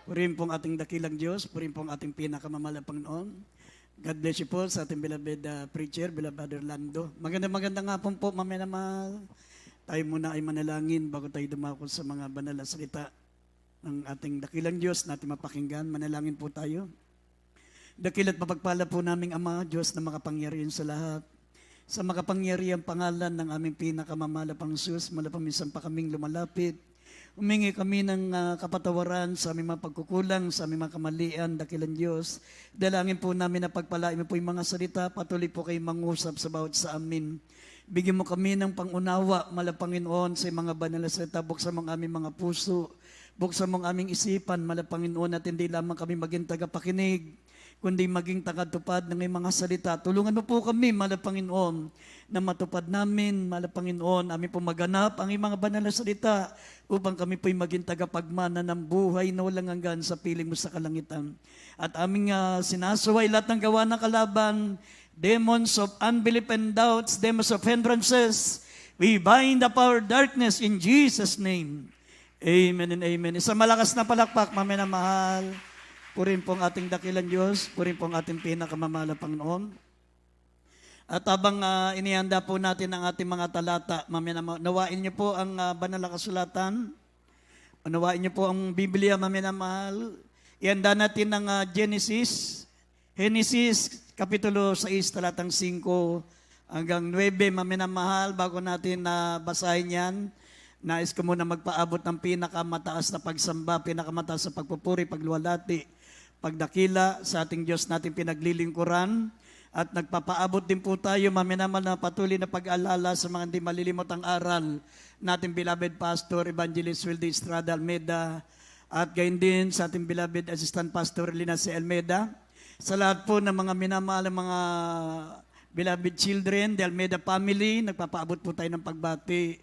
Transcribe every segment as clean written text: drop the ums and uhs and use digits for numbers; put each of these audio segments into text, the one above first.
Purihin pong ating dakilang Diyos, purihin pong ating pinakamamahal na Panginoon. God bless you po sa ating beloved preacher, beloved Brother Lando. Magandang hapon po, mamaya naman. Tayo muna ay manalangin bago tayo dumako sa mga banal na salita ng ating dakilang Diyos natin mapakinggan. Manalangin po tayo. Dakil at mapagpala po naming Ama, Diyos na makapangyarihan sa lahat. Sa makapangyarihang pangalan ng aming pinakamamahal na Panginoon, malapaminsan pa kaming lumalapit. Humingi kami ng kapatawaran sa aming mga pagkukulang, sa aming mga kamalian, dakilang Diyos. Dalangin po namin na pagpalain mo po yung mga salita, patuloy po kayo mangusap sa bawat sa amin. Bigyan mo kami ng pangunawa, Malapanginoon, sa mga banal na salita, buksan mo ang aming mga puso, buksan mo ang aming isipan, Malapanginoon, at hindi lamang kami maging tagapakinig, kundi maging tagatupad ng mga salita. Tulungan mo po kami, Malapanginoon, na matupad namin, Malapanginoon, amin po maganap ang mga banal na salita upang kami po'y maging tagapagmana ng buhay na walang hanggan sa piling mo sa kalangitan. At aming sinasaway lahat ng gawa ng kalaban, demons of unbelief and doubts, demons of hindrances, we bind the power of darkness in Jesus' name. Amen and amen. Isang malakas na palakpak, mamaya na mahal. Purihin po ang ating dakilang Diyos, purihin po ang ating pinakamamahal na Panginoon. At habang inihanda po natin ang ating mga talata, nawain niyo po ang banal na kasulatan, nawain niyo po ang Biblia, mamaya na mahal. Ihanda natin ang Genesis Kapitulo 6, talatang 5 hanggang 9, mamaya na mahal, bago natin basahin yan. Nais ko muna magpaabot ng pinakamataas na pagsamba, pinakamataas na pagpupuri, pagluwalhati, pagdakila sa ating Diyos natin pinaglilingkuran. At nagpapaabot din po tayo, mamaya naman, na patuloy na pag-alala sa mga hindi malilimot ang aral nating beloved Pastor Evangelist Wilde Estrada Almeida, at gayon din sa ating beloved Assistant Pastor Lina C. Almeida. Sa lahat po ng mga minamahal, mga beloved children, the Almeida family, nagpapaabot po tayo ng pagbati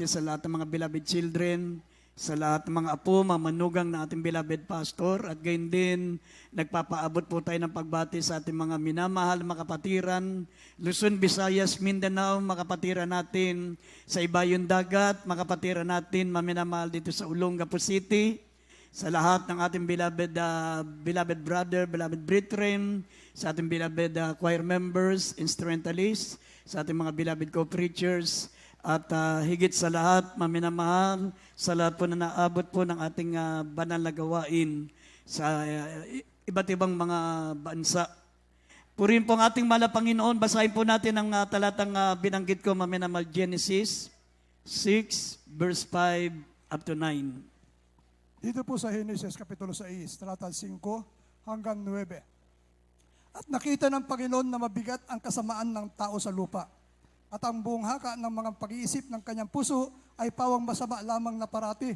sa lahat ng mga beloved children, sa lahat ng mga apo, mga manugang na ating beloved pastor, at gayon din, nagpapaabot po tayo ng pagbati sa ating mga minamahal, mga kapatiran, Luzon, Visayas, Mindanao, mga kapatiran natin sa Ibayong Dagat, mga kapatiran natin, maminamahal dito sa Olongapo City, sa lahat ng ating beloved brother, beloved brethren, sa ating beloved choir members, instrumentalists, sa ating mga beloved co-preachers, at higit sa lahat, maminamahal, sa lahat po na naabot po ng ating banal na gawain sa iba't ibang mga bansa. Purihin po ang ating mahal na Panginoon. Basahin po natin ang talatang binanggit ko, maminamahal, Genesis 6, verse 5 up to 9. Dito po sa Genesis Kapitulo 6, talata 5 hanggang 9. At nakita ng Panginoon na mabigat ang kasamaan ng tao sa lupa. At ang buong haka ng mga pag-iisip ng kanyang puso ay pawang masama lamang na parati.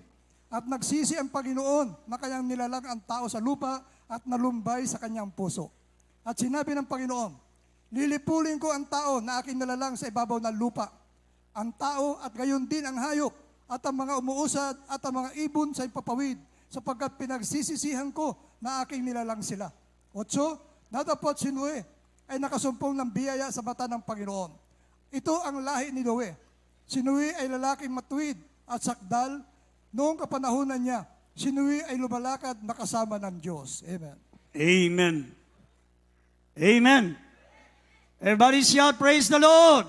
At nagsisi ang Panginoon na kanyang nilalang ang tao sa lupa at nalumbay sa kanyang puso. At sinabi ng Panginoon, lilipulin ko ang tao na aking nilalang sa ibabaw ng lupa. Ang tao at gayon din ang hayop at ang mga umuusad at ang mga ibon sa ipapawid, sapagkat pinagsisisihan ko na aking nilalang sila. 8, natapot si Noe ay nakasumpong ng biyaya sa mata ng Panginoon. Ito ang lahi ni Noe. Si Noe ay lalaking matuwid at sakdal. Noong kapanahunan niya, si Noe ay lumalakad na kasama ng Diyos. Amen. Amen. Amen. Everybody shout, praise the Lord.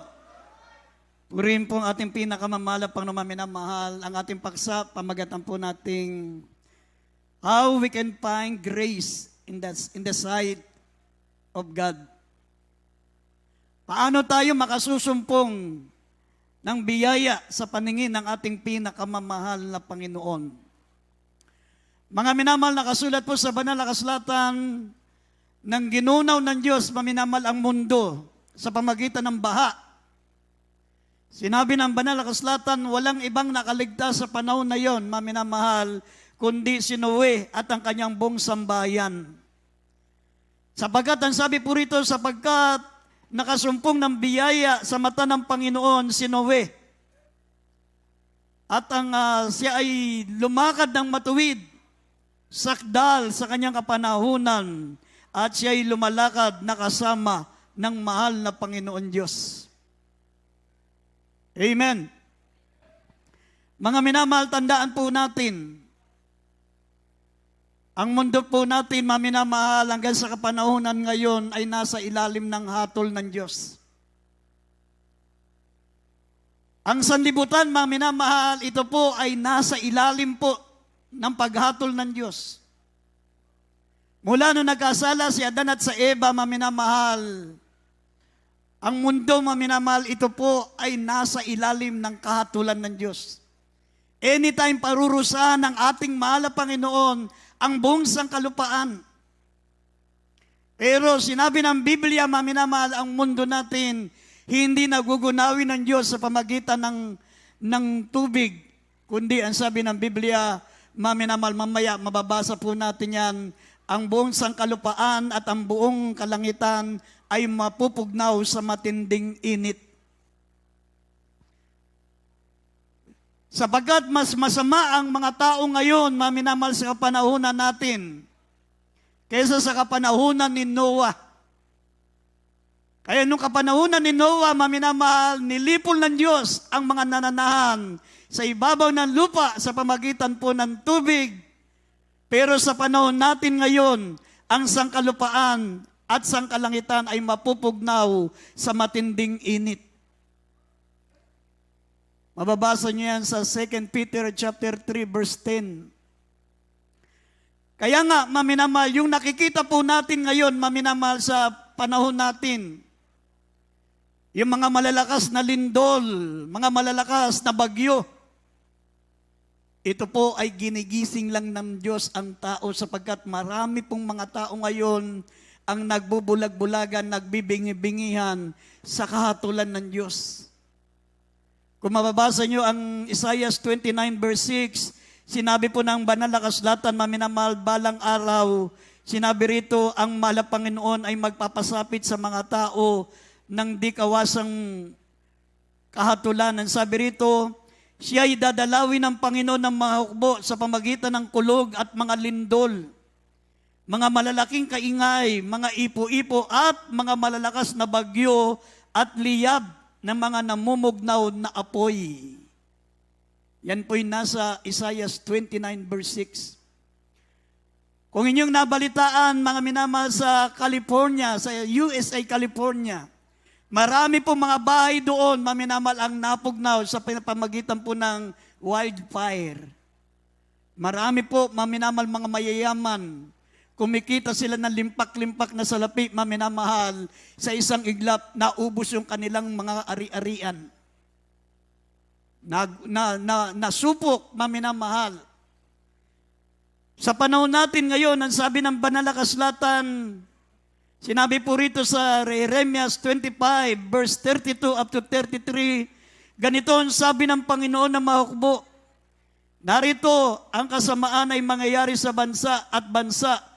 Purihin po ang ating pinakamamahal, Panginoon, minamahal, ang ating paksa, pamagatan po nating how we can find grace in the sight of God. Paano tayo makasusumpong ng biyaya sa paningin ng ating pinakamamahal na Panginoon? Mga minamahal, nakasulat po sa banal na kasulatan ng ginunaw ng Diyos, maminamal ang mundo sa pamagitan ng baha. Sinabi ng banal na kasulatan, walang ibang nakaligtas sa panahon na yon, maminamahal, kundi si Noe at ang kanyang buong sambayan. Sapagkat ang sabi po rito, sapagkat nakasumpong ng biyaya sa mata ng Panginoon si Noe. At siya ay lumakad ng matuwid, sakdal sa kanyang kapanahunan, at siya ay lumalakad na kasama ng mahal na Panginoon Diyos. Amen. Mga minamahal, tandaan po natin Ang mundo po natin, maminamahal, hanggang sa kapanahunan ngayon ay nasa ilalim ng hatol ng Diyos. Ang sanlibutan, maminamahal, ito po ay nasa ilalim po ng paghatol ng Diyos. Mula nung nagkasala si Adan at sa Eva, maminamahal, ang mundo, maminamahal, ito po ay nasa ilalim ng kahatulan ng Diyos. Anytime parurusahan ng ating mahal na Panginoon ang buong sangkalupaan. Pero sinabi ng Biblia, maminamahal, ang mundo natin hindi nagugunawin ng Diyos sa pamagitan ng tubig. Kundi ang sabi ng Biblia, maminamahal, mamaya mababasa po natin yan, ang buong sangkalupaan at ang buong kalangitan ay mapupugnaw sa matinding init. Sapagkat mas masama ang mga tao ngayon, maminamahal, sa kapanahunan natin, kaysa sa kapanahunan ni Noah. Kaya nung kapanahunan ni Noah, maminamahal, nilipol ng Diyos ang mga nananahan sa ibabaw ng lupa sa pamagitan po ng tubig. Pero sa panahon natin ngayon, ang sangkalupaan at sangkalangitan ay mapupugnaw sa matinding init. Mababasa niyo yan sa 2 Peter chapter 3 verse 10. Kaya nga, maminamahal, yung nakikita po natin ngayon, maminamahal, sa panahon natin, yung mga malalakas na lindol, mga malalakas na bagyo, ito po ay ginigising lang ng Diyos ang tao sapagkat marami pong mga tao ngayon ang nagbubulag-bulagan, nagbibingi-bingihan sa kahatulan ng Diyos. Kung mababasa nyo ang Isaiah 29 verse 6, sinabi po ng banal na kasulatan, maminamahal, balang araw, sinabi rito, ang mahal na Panginoon ay magpapasapit sa mga tao ng di kawasang kahatulan. Ang sabi rito, siya ay dadalawin ng Panginoon ng mga hukbo sa pamagitan ng kulog at mga lindol, mga malalaking kaingay, mga ipo-ipo at mga malalakas na bagyo at liyab ng mga namumugnaw na apoy. Yan po'y nasa Isaiah 29 verse 6. Kung inyong nabalitaan, mga minamahal, sa California, sa USA, California, marami po mga bahay doon, maminamahal, ang napugnaw sa pamagitan po ng wildfire. Marami po, maminamahal, mga mayayaman, kumikita sila ng limpak-limpak na salapi, maminamahal, sa isang iglap, naubos yung kanilang mga ari-arian. Nasupok, maminamahal. Sa panahon natin ngayon, ang sabi ng banal na kasulatan, sinabi po rito sa Jeremias 25, verse 32 up to 33, ganito ang sabi ng Panginoon na mahukbo, narito, ang kasamaan ay mangyayari sa bansa at bansa.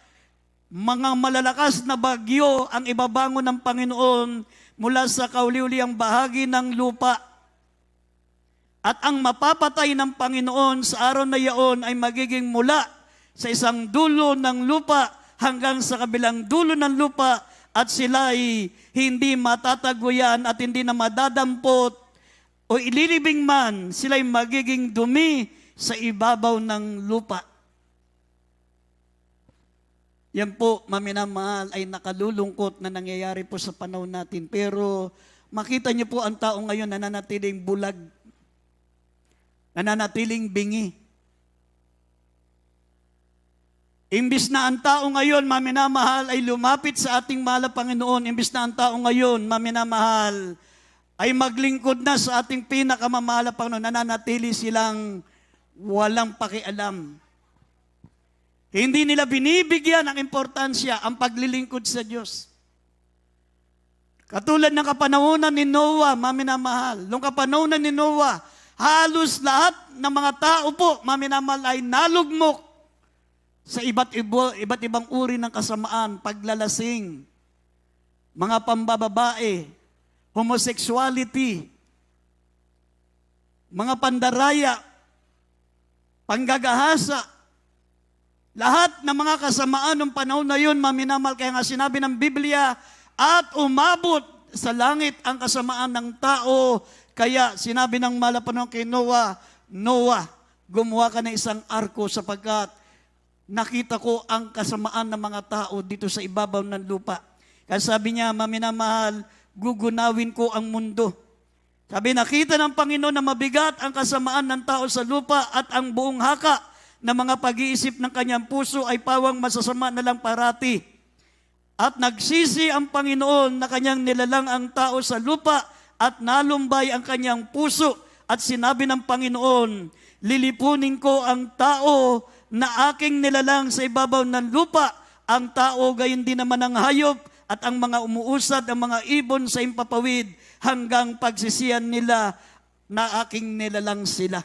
Mga malalakas na bagyo ang ibabangon ng Panginoon mula sa kauliuliang bahagi ng lupa. At ang mapapatay ng Panginoon sa araw na iyon ay magiging mula sa isang dulo ng lupa hanggang sa kabilang dulo ng lupa, at sila ay hindi matataguyan at hindi na madadampot o ililibing man, sila ay magiging dumi sa ibabaw ng lupa. Yan po, maminamahal, ay nakalulungkot na nangyayari po sa panahon natin. Pero makita niyo po ang tao ngayon nananatiling bulag, nananatiling bingi. Imbis na ang tao ngayon, maminamahal, ay lumapit sa ating mahal na Panginoon, imbis na ang tao ngayon, maminamahal, ay maglingkod na sa ating pinakamamahal na Panginoon, nananatili silang walang pakialam. Hindi nila binibigyan ng importansya ang paglilingkod sa Diyos. Katulad ng kapanahunan ni Noah, maminamahal. Nung kapanahunan ni Noah, halos lahat ng mga tao po, maminamahal, ay nalugmok sa iba't ibang uri ng kasamaan, paglalasing, mga pambababae, homosexuality, mga pandaraya, panggagahasa, lahat ng mga kasamaan ng panahon na yun, maminamahal, kaya nga sinabi ng Biblia, at umabot sa langit ang kasamaan ng tao. Kaya sinabi ng malapanong kay Noah, Noah, gumawa ka ng isang arko sapagkat nakita ko ang kasamaan ng mga tao dito sa ibabaw ng lupa. Kaya sabi niya, maminamahal, gugunawin ko ang mundo. Sabi, nakita ng Panginoon na mabigat ang kasamaan ng tao sa lupa at ang buong haka na mga pag-iisip ng kanyang puso ay pawang masasama na lang parati. At nagsisi ang Panginoon na kanyang nilalang ang tao sa lupa at nalumbay ang kanyang puso. At sinabi ng Panginoon, lilipunin ko ang tao na aking nilalang sa ibabaw ng lupa. Ang tao gayon din naman ang hayop at ang mga umuusad, ang mga ibon sa impapawid hanggang pagsisiyan nila na aking nilalang sila.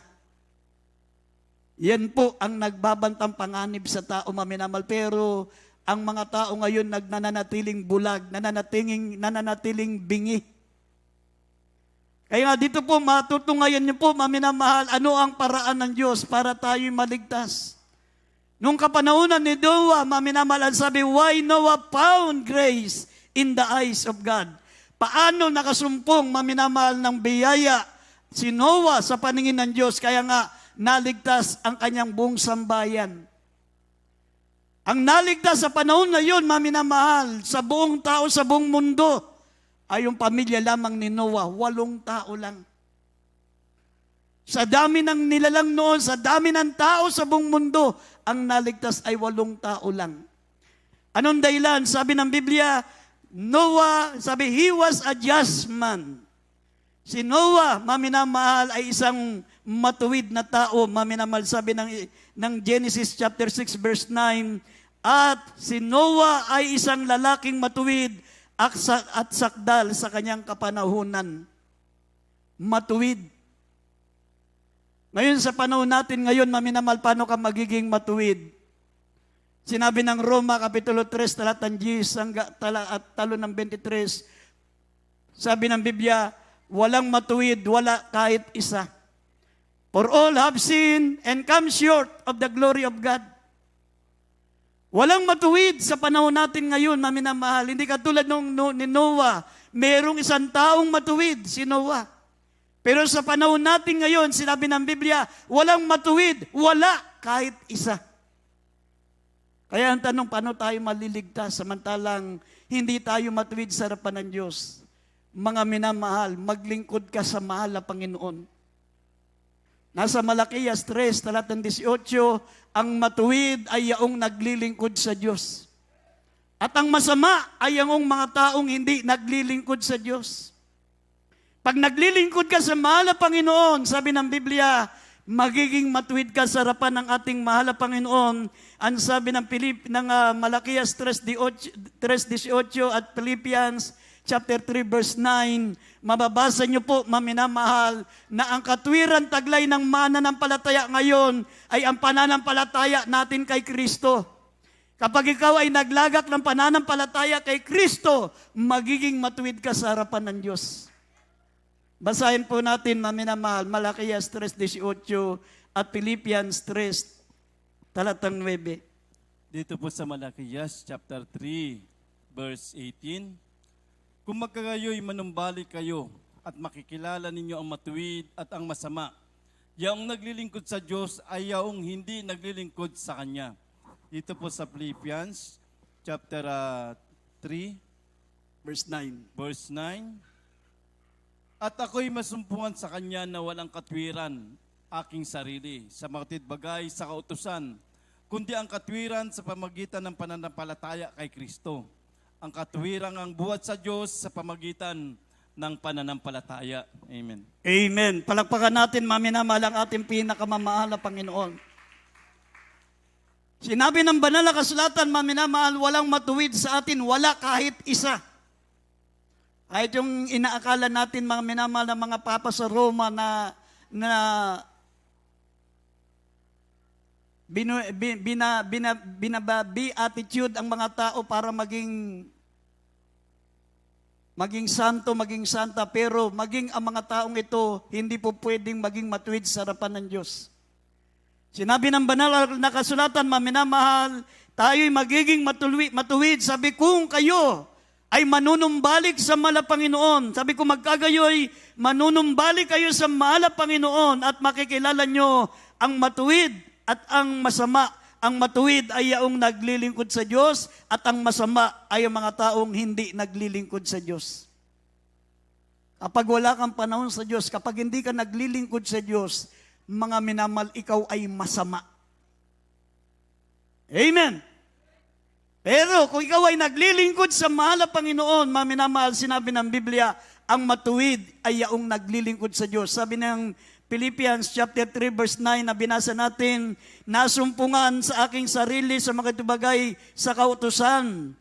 Yan po ang nagbabantang panganib sa tao, maminamal. Pero ang mga tao ngayon nagnanatiling bulag, nananatiling bingi. Kaya nga dito po, matutungayan niyo po, maminamahal, ano ang paraan ng Diyos para tayo'y maligtas. Nung kapanahunan ni Noah, maminamahal, ang sabi, why Noah found grace in the eyes of God. Paano nakasumpong, maminamahal, ng biyaya si Noah sa paningin ng Diyos, kaya nga naligtas ang kanyang buong sambayan. Ang naligtas sa panahon na yun, maminamahal, sa buong tao, sa buong mundo, ay yung pamilya lamang ni Noah, 8 tao lang. Sa dami ng nilalang noon, sa dami ng tao sa buong mundo, ang naligtas ay 8 tao lang. Anong dahilan? Sabi ng Biblia, Noah, sabi, he was a just man. Si Noah, maminamahal, ay isang matuwid na tao. Maminamahal, sabi ng Genesis chapter 6 verse 9, at si Noah ay isang lalaking matuwid at sakdal sa kanyang kapanahunan. Matuwid. Ngayon sa panahon natin ngayon, maminamahal, paano ka magiging matuwid? Sinabi ng Roma, Kapitulo 3, talatang 10 at talo ng 23, sabi ng Biblia, walang matuwid, wala kahit isa. For all have sinned and come short of the glory of God. Walang matuwid sa panahon natin ngayon, maminamahal. Hindi katulad ni Noah, merong isang taong matuwid, si Noah. Pero sa panahon natin ngayon, sinabi ng Biblia, walang matuwid, wala kahit isa. Kaya ang tanong, paano tayo maliligtas samantalang hindi tayo matuwid sa harapan ng Diyos? Mga minamahal, maglingkod ka sa mahal na Panginoon. Nasa Malakias 3, talatang 18, ang matuwid ay yaong naglilingkod sa Diyos. At ang masama ay yaong mga taong hindi naglilingkod sa Diyos. Pag naglilingkod ka sa mahal na Panginoon, sabi ng Biblia, magiging matuwid ka sa harapan ng ating mahal na Panginoon. Ang sabi ng Malakias 3:18 at Philippians chapter 3 verse 9, mababasa niyo po, maminamahal, na ang katwiran taglay ng mananampalataya ngayon ay ang pananampalataya natin kay Kristo. Kapag ikaw ay naglagak ng pananampalataya kay Kristo, magiging matuwid ka sa harapan ng Diyos. Basahin po natin, maminamahal, Malakias 3:18 at Philippians 3, talatang 9. Dito po sa Malakias chapter 3, verse 18, kung magkagayo'y manumbalik kayo at makikilala ninyo ang matuwid at ang masama, yaong naglilingkod sa Diyos ay yaong hindi naglilingkod sa Kanya. Dito po sa Philippians chapter 3, Verse 9. verse 9, at ako'y masumpungan sa Kanya na walang katwiran aking sarili sa matid bagay sa kautusan, kundi ang katwiran sa pamagitan ng pananampalataya kay Kristo. Ang katwiran ang buhat sa Diyos sa pamagitan ng pananampalataya. Amen. Amen. Palakpakan natin, maminamahal, ang ating pinakamamahal na Panginoon. Sinabi ng banal na kasulatan, maminamahal, walang matuwid sa atin, wala kahit isa. Kahit yung inaakala natin, mga minamahal na mga papa sa Roma na binababi attitude ang mga tao para maging santo, maging santa, pero maging ang mga taong ito, hindi po pwedeng maging matuwid sa harapan ng Diyos. Sinabi ng banal na kasulatan, maminamahal, tayo'y magiging matuwid. Sabi, kung kayo ay manunumbalik sa mahal na Panginoon. Sabi ko, magkagayoy, manunumbalik kayo sa mahal na Panginoon at makikilala nyo ang matuwid at ang masama. ang matuwid ay yaong naglilingkod sa Diyos at ang masama ay ang mga taong hindi naglilingkod sa Diyos. Kapag wala kang panahon sa Diyos, kapag hindi ka naglilingkod sa Diyos, mga minamal, ikaw ay masama. Amen. Pero kung ikaw ay naglilingkod sa mahal na Panginoon, mga minamahal, sinabi ng Biblia, ang matuwid ay yaong naglilingkod sa Diyos. Sabi ng Philippians chapter 3 verse 9 na binasa natin, nasumpungan sa aking sarili sa mga tubagay sa kautusan,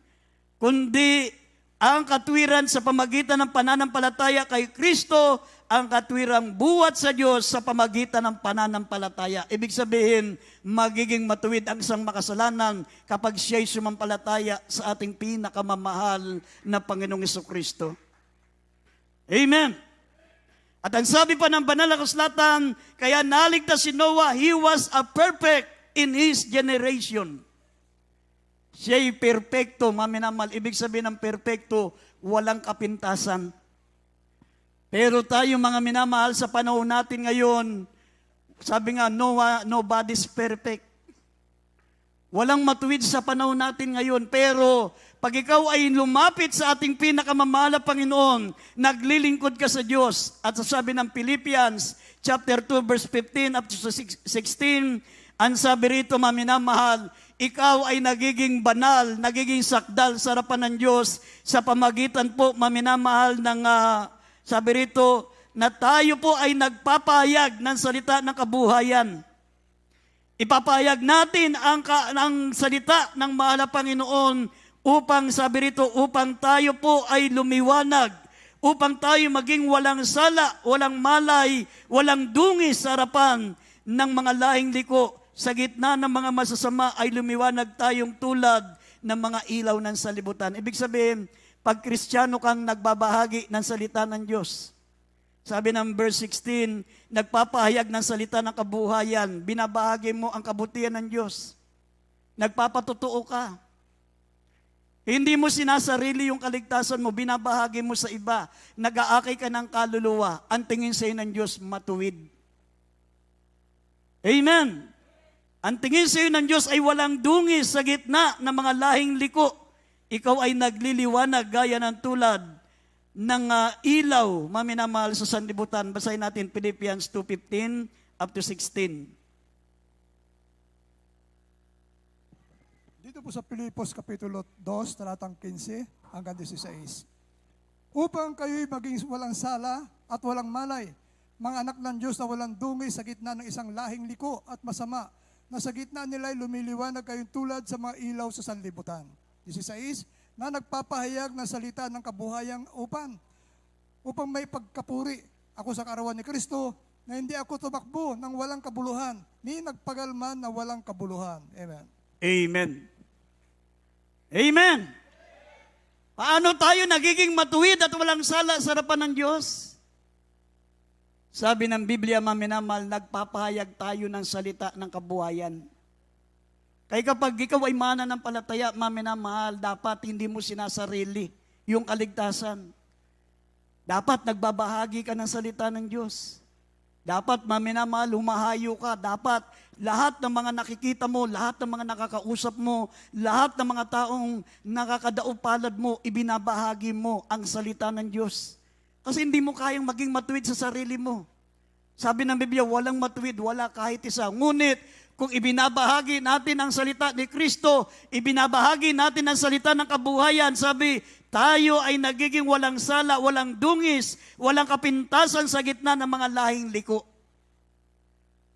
kundi ang katwiran sa pamagitan ng pananampalataya kay Kristo, ang katwirang buhat sa Diyos sa pamagitan ng pananampalataya. Ibig sabihin, magiging matuwid ang isang makasalanan kapag siya'y sumampalataya sa ating pinakamamahal na Panginoong Jesucristo. Amen. At ang sabi pa ng banal na kasulatan, kaya naligtas si Noah, he was a perfect in his generation. Siya'y perpekto, maminamal. Ibig sabihin ng perpekto, walang kapintasan. Pero tayo mga minamahal sa panahon natin ngayon, sabi nga, nobody's perfect. Walang matuwid sa panahon natin ngayon, pero pag ikaw ay lumapit sa ating pinakamamahal na Panginoon, naglilingkod ka sa Diyos. At sabi ng Philippians, chapter 2, verse 15 up to 16, ang sabi rito, maminamahal, ikaw ay nagiging banal, nagiging sakdal sa harapan ng Diyos sa pamagitan po, maminamahal, ng, sabi rito, na tayo po ay nagpapahayag ng salita ng kabuhayan. Ipapahayag natin ang salita ng mahal na Panginoon upang, sabi rito, upang tayo po ay lumiwanag, upang tayo maging walang sala, walang malay, walang dungis sa harapan ng mga lahing liko. Sa gitna ng mga masasama ay lumiwanag tayong tulad ng mga ilaw ng salibutan. Ibig sabihin, pag Kristiyano kang nagbabahagi ng salita ng Diyos, sabi ng verse 16, nagpapahayag ng salita ng kabuhayan, binabahagi mo ang kabutihan ng Diyos. Nagpapatotoo ka. Hindi mo sinasarili yung kaligtasan mo, binabahagi mo sa iba. Nag-aakay ka ng kaluluwa, ang tingin sa'yo ng Diyos, matuwid. Amen. Ang tingin sa'yo ng Diyos ay walang dungis sa gitna ng mga lahing liko. Ikaw ay nagliliwanag gaya ng tulad ng ilaw, maminamahal sa sanlibutan. Basahin natin Philippians 2:15 up to 16. Dito po sa Pilipos Kapitulo 2, talatang 15 hanggang 16. Upang kayo'y maging walang sala at walang malay, mga anak ng Diyos na walang dungis sa gitna ng isang lahing liko at masama, na sa gitna nila'y lumiliwanag kayong tulad sa mga ilaw sa sanlibutan. 16, na nagpapahayag ng salita ng kabuhayang upang may pagkapuri ako sa kaarawan ni Kristo, na hindi ako tumakbo ng walang kabuluhan, ni nagpagalman na walang kabuluhan. Amen. Amen. Amen. Paano tayo nagiging matuwid at walang sala sa harapan ng Diyos? Sabi ng Biblia, maminamal, nagpapahayag tayo ng salita ng kabuhayan. Kaya kapag ikaw ay mananampalataya, maminamahal, dapat hindi mo sinasarili yung kaligtasan. Dapat nagbabahagi ka ng salita ng Diyos. Dapat, maminamahal, humahayo ka. Dapat lahat ng mga nakikita mo, lahat ng mga nakakausap mo, lahat ng mga taong nakakadaop palad mo, ibinabahagi mo ang salita ng Diyos. Kasi hindi mo kayang maging matuwid sa sarili mo. Sabi ng Biblia, walang matuwid, wala kahit isa. Ngunit, kung ibinabahagi natin ang salita ni Kristo, ibinabahagi natin ang salita ng kabuhayan, sabi, tayo ay nagiging walang sala, walang dungis, walang kapintasan sa gitna ng mga lahing liko.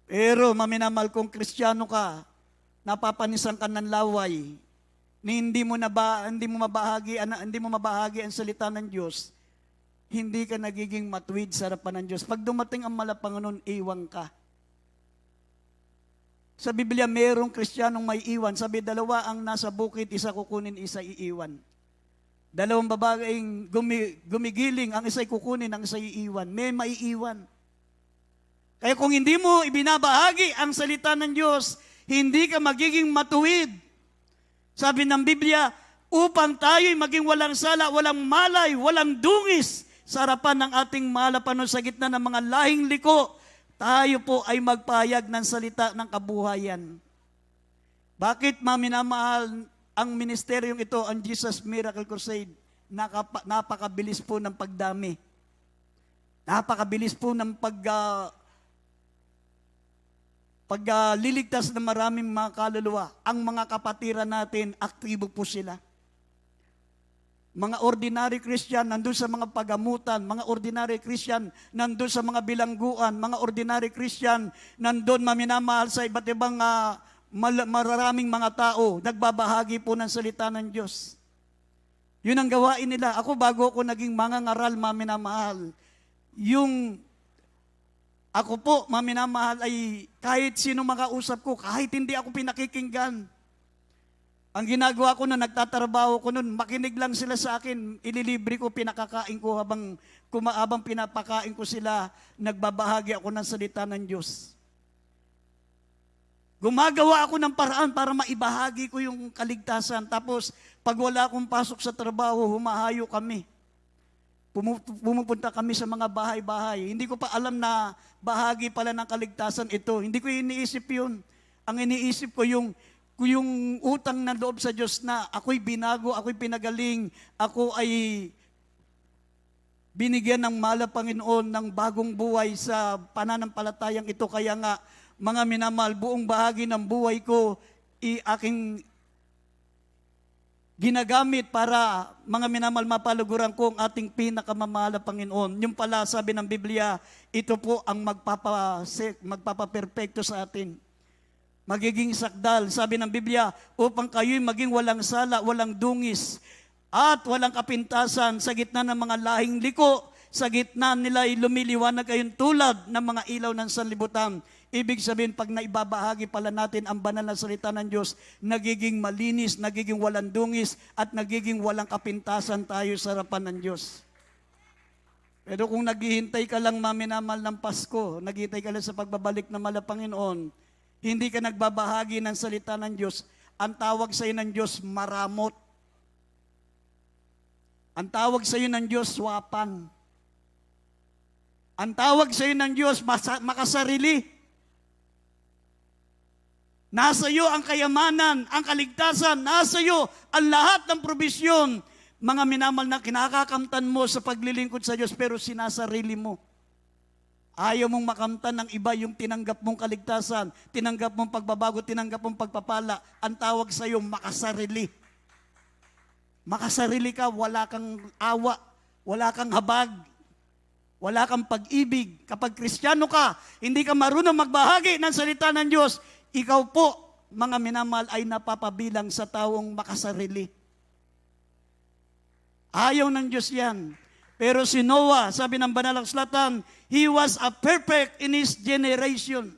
Pero, maminamal, kung Kristiyano ka, napapanisan ka ng laway, hindi mo mabahagi ang salita ng Diyos, hindi ka nagiging matuwid sa harapan ng Diyos. Pag dumating ang Panginoon, iwan ka. Sa Biblia, mayroong Kristiyanong may iwan. Sabi, dalawa ang nasa bukid, isa kukunin, isa iiwan. Dalawang babaeng gumigiling, ang isa'y kukunin, ang isa'y iiwan. May maiiwan. Kaya kung hindi mo ibinabahagi ang salita ng Diyos, hindi ka magiging matuwid. Sabi ng Biblia, upang tayo'y maging walang sala, walang malay, walang dungis sa harapan ng ating mahal na Panginoon sa gitna ng mga lahing liko, tayo po ay magpahayag ng salita ng kabuhayan. Bakit maminamahal ang ministeryong ito, ang Jesus Miracle Crusade? Napakabilis po ng pagdami. Napakabilis po ng pagliligtas ng maraming mga kaluluwa. Ang mga kapatiran natin, aktibo po sila. Mga ordinary Christian, nandun sa mga pagamutan. Mga ordinary Christian, nandun sa mga bilangguan. Mga ordinary Christian, nandun maminamahal sa iba't ibang maraming mga tao. Nagbabahagi po ng salita ng Diyos. Yun ang gawain nila. Ako, bago ako naging mangangaral, maminamahal, ako po, maminamahal, ay kahit sino makausap ko, kahit hindi ako pinakikinggan, ang ginagawa ko na nagtatrabaho ko nun, makinig lang sila sa akin, ililibre ko, pinakakain ko habang pinapakain ko sila, nagbabahagi ako ng salita ng Diyos. Gumagawa ako ng paraan para maibahagi ko yung kaligtasan. Tapos, pag wala akong pasok sa trabaho, humahayo kami. Pumupunta kami sa mga bahay-bahay. Hindi ko pa alam na bahagi pala ng kaligtasan ito. Hindi ko iniisip yun. Ang iniisip ko yung utang na loob sa Diyos na ako'y binago, ako'y pinagaling, ako ay binigyan ng mala Panginoon ng bagong buhay sa pananampalatayang ito. Kaya nga, mga minamahal, buong bahagi ng buhay ko, aking ginagamit para mga minamahal mapaluguran ko ang ating pinakamamahal na Panginoon. Yung pala, sabi ng Biblia, ito po ang magpapaperpekto sa atin. Magiging sakdal, sabi ng Biblia, upang kayo'y maging walang sala, walang dungis, at walang kapintasan sa gitna ng mga lahing liko, sa gitna nila ay lumiliwanag kayong tulad ng mga ilaw ng sanlibutan. Ibig sabihin, pag naibabahagi pala natin ang banal na salita ng Diyos, nagiging malinis, nagiging walang dungis, at nagiging walang kapintasan tayo sa harapan ng Diyos. Pero kung naghihintay ka lang, maminamal ng Pasko, naghihintay ka lang sa pagbabalik ng mala Panginoon, hindi ka nagbabahagi ng salita ng Diyos, ang tawag sa iyo ng Diyos, maramot. Ang tawag sa iyo ng Diyos, swapan. Ang tawag sa iyo ng Diyos, makasarili. Nasa iyo ang kayamanan, ang kaligtasan, nasa iyo ang lahat ng probisyon. Mga minamal na kinakakamtan mo sa paglilingkod sa Diyos, pero sinasarili mo. Ayaw mong makamtan ng iba yung tinanggap mong kaligtasan, tinanggap mong pagbabago, tinanggap mong pagpapala. Ang tawag sa iyo, makasarili. Makasarili ka, wala kang awa, wala kang habag, wala kang pag-ibig. Kapag Kristiyano ka, hindi ka marunong magbahagi ng salita ng Diyos, ikaw po, mga minamahal, ay napapabilang sa taong makasarili. Ayaw ng Diyos yan. Pero si Noah, sabi ng banal na kasulatan, he was a perfect in his generation.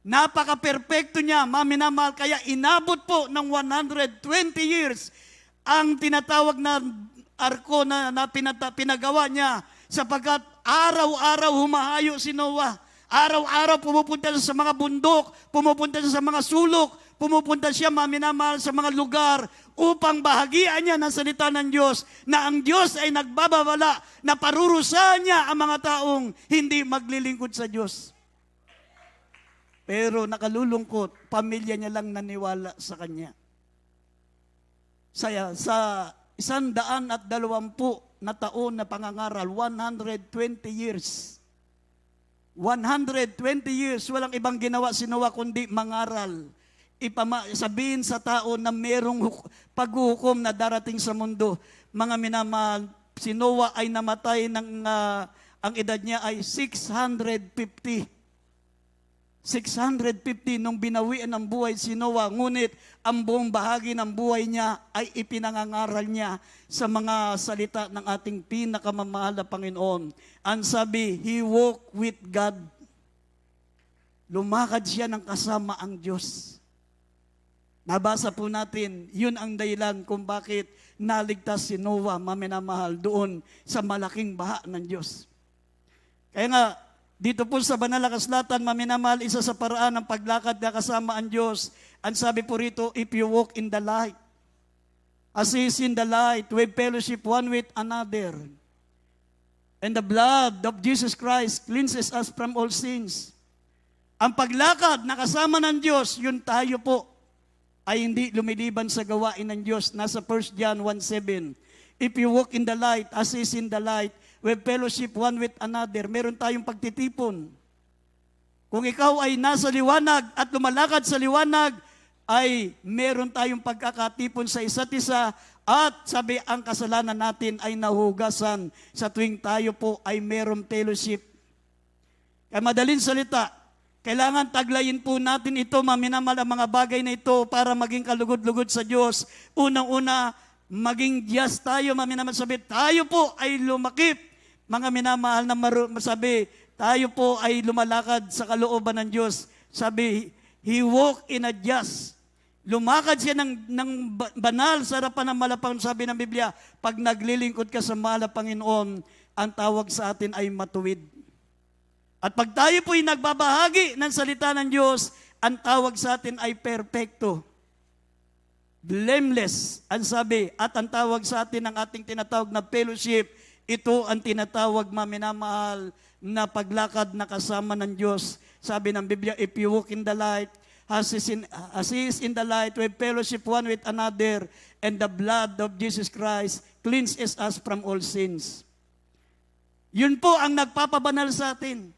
Napaka-perfecto niya, mga minamahal, kaya inabot po ng 120 years ang tinatawag na arko na pinagawa niya, sapagkat araw-araw humahayo si Noah. Araw-araw pumupunta siya sa mga bundok, pumupunta siya sa mga sulok, pumupunta siya maminamahal sa mga lugar upang bahagian niya ng salita ng Diyos na ang Diyos ay nagbabawala na parurusahan niya ang mga taong hindi maglilingkod sa Diyos. Pero nakalulungkot, pamilya niya lang naniwala sa Kanya. Sa 120 na taon na pangangaral, 120 years. 120 years, walang ibang ginawa si Noah kundi mangaral. Sabihin sa tao na merong paghuhukom na darating sa mundo. Mga minamahal, si Noah ay namatay ang edad niya ay 650. 650 nung binawian ng buhay si Noah, ngunit ang buong bahagi ng buhay niya ay ipinangangaral niya sa mga salita ng ating pinakamamahal na Panginoon. Ang sabi, he walked with God. Lumakad siya ng kasama ang Diyos. Nabasa po natin, yun ang dahilan kung bakit naligtas si Noah, maminamahal, doon sa malaking baha ng Diyos. Kaya nga, dito po sa banal na kasulatan, maminamahal, isa sa paraan ng paglakad na kasama ang Diyos. Ang sabi po rito, if you walk in the light, as He is in the light, we fellowship one with another. And the blood of Jesus Christ cleanses us from all sins. Ang paglakad na kasama ng Diyos, yun tayo po. ay hindi lumiliban sa gawain ng Diyos. Nasa 1 John 1:7. If you walk in the light, as is in the light, we fellowship one with another. Meron tayong pagtitipon. Kung ikaw ay nasa liwanag at lumalakad sa liwanag, ay meron tayong pagkakatipon sa isa't isa at sabi ang kasalanan natin ay nahugasan sa tuwing tayo po ay merong fellowship. Kaya madaling salita, kailangan taglayin po natin ito, maminamal ang mga bagay na ito para maging kalugod-lugod sa Diyos. Unang-una, maging Diyos tayo, maminamal sabi, tayo po ay lumakip. Mga minamahal na sabi, tayo po ay lumalakad sa kalooban ng Diyos. Sabi, He walked in a just. Lumakad siya ng banal sa harapan ng malapang. Sabi ng Biblia, pag naglilingkod ka sa mahal na Panginoon, ang tawag sa atin ay matuwid. At pag tayo po ay nagbabahagi ng salita ng Diyos, ang tawag sa atin ay perpekto. Blameless, ang sabi. At ang tawag sa atin ng ating tinatawag na fellowship, ito ang tinatawag, maminamahal, na paglakad na kasama ng Diyos. Sabi ng Biblia, if you walk in the light, as He is in the light, we fellowship one with another, and the blood of Jesus Christ cleanses us from all sins. Yun po ang nagpapabanal sa atin.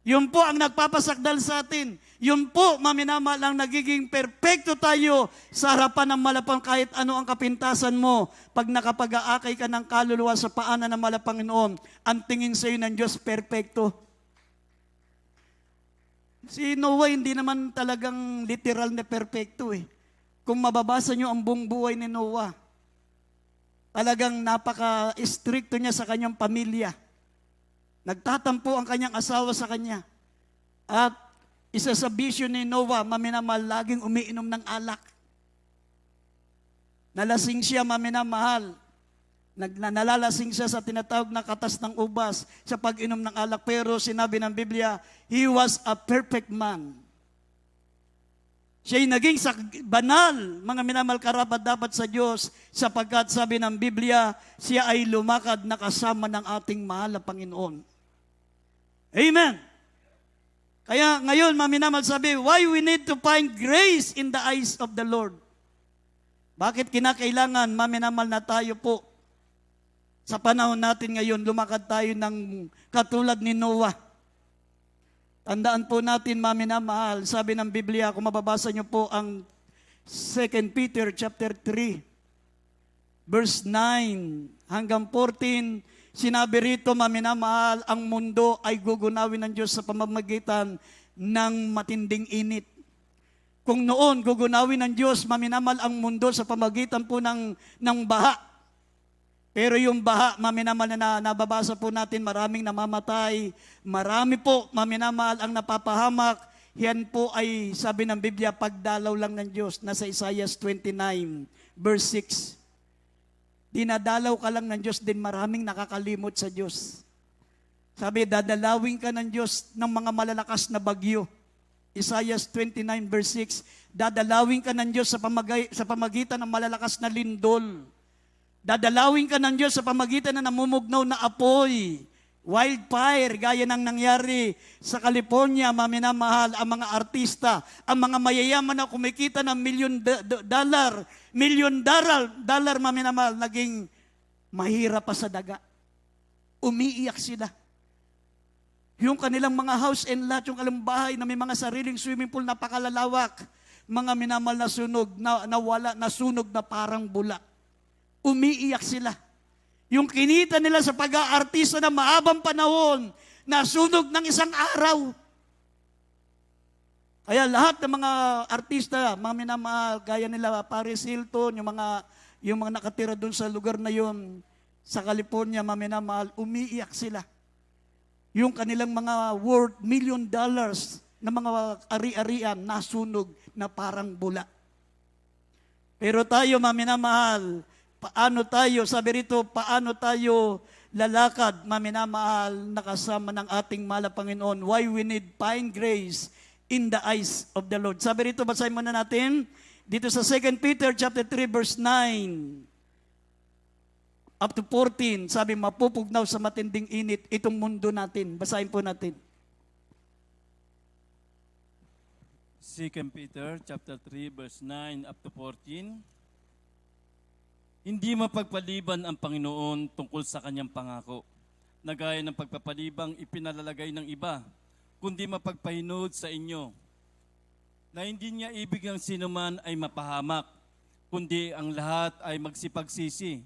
Yun po ang nagpapasakdal sa atin. Yun po, maminamahal, ang nagiging perpekto tayo sa harapan ng malapang kahit ano ang kapintasan mo. Pag nakapag-aakay ka ng kaluluwa sa paanan ng malapanginoon, ang tingin sa iyo ng Diyos, perpekto. Si Noah hindi naman talagang literal na perpekto eh. Kung mababasa nyo ang buong buhay ni Noah, talagang napaka-stricto niya sa kanyang pamilya. Nagtatampo ang kanyang asawa sa kanya. At isa sa bisyo ni Noah, maminamahal, laging umiinom ng alak. Nalasing siya, maminamahal. Nalalasing siya sa tinatawag na katas ng ubas sa pag-inom ng alak. Pero sinabi ng Biblia, he was a perfect man. Siya'y naging banal, mga minamahal, karapat dapat sa Diyos, sapagkat sabi ng Biblia, siya ay lumakad na kasama ng ating mahal na Panginoon. Amen. Kaya ngayon, maminamahal, sabi, why we need to find grace in the eyes of the Lord? Bakit kinakailangan, maminamahal, na tayo po sa panahon natin ngayon, lumakad tayo ng katulad ni Noah? Tandaan po natin, maminamahal, sabi ng Biblia, kung mababasa niyo po ang 2 Peter chapter 3, verse 9 hanggang 14, sinabi rito, maminamahal, ang mundo ay gugunawin ng Diyos sa pamamagitan ng matinding init. Kung noon, gugunawin ng Diyos, maminamahal, ang mundo sa pamamagitan po ng baha. Pero yung baha, maminamahal, na nababasa po natin, maraming namamatay, marami po, maminamahal, ang napapahamak. Yan po ay, sabi ng Biblia, pagdalaw lang ng Diyos. Nasa Isaiah 29, verse 6. Dinadalaw ka lang ng Diyos, din maraming nakakalimot sa Diyos. Sabi, dadalawin ka ng Diyos ng mga malalakas na bagyo. Isaiah 29, verse 6. Dadalawin ka ng Diyos sa pamagitan ng malalakas na lindol. Dadalawin ka ng Diyos sa pamagitan ng namumugnaw na apoy, wildfire, gaya ng nangyari sa California, maminamahal, ang mga artista, ang mga mayayaman na kumikita ng $1,000,000, maminamahal, naging mahirap pa sa daga. Umiiyak sila. Yung kanilang mga house and lot, yung kanilang bahay na may mga sariling swimming pool, napakalalawak, mga minamahal, na sunog, nawala, nasunog na parang bula. Umiiyak sila. Yung kinita nila sa pag-aartista na mahabang panahon, nasunog ng isang araw. Kaya lahat ng mga artista, mga minamahal, gaya nila Paris Hilton, yung mga nakatira doon sa lugar na yon, sa California, mga minamahal, umiiyak sila. Yung kanilang mga worth $1 million na mga ari-arian, nasunog na parang bula. Pero tayo, mga minamahal, paano tayo, sabi rito, paano tayo lalakad, maminamahal, nakasama ng ating mahal na Panginoon? Why we need find grace in the eyes of the Lord. Sabi rito, basahin muna natin, dito sa 2 Peter chapter 3, verse 9, up to 14, sabi, mapupugnaw sa matinding init itong mundo natin. Basahin po natin. 2 Peter chapter 3 verse 9 up to 14. Hindi mapagpaliban ang Panginoon tungkol sa kanyang pangako, na gaya ng pagpapalibang ipinalalagay ng iba, kundi mapagpahinod sa inyo, na hindi niya ibig ang sinuman ay mapahamak, kundi ang lahat ay magsipagsisi.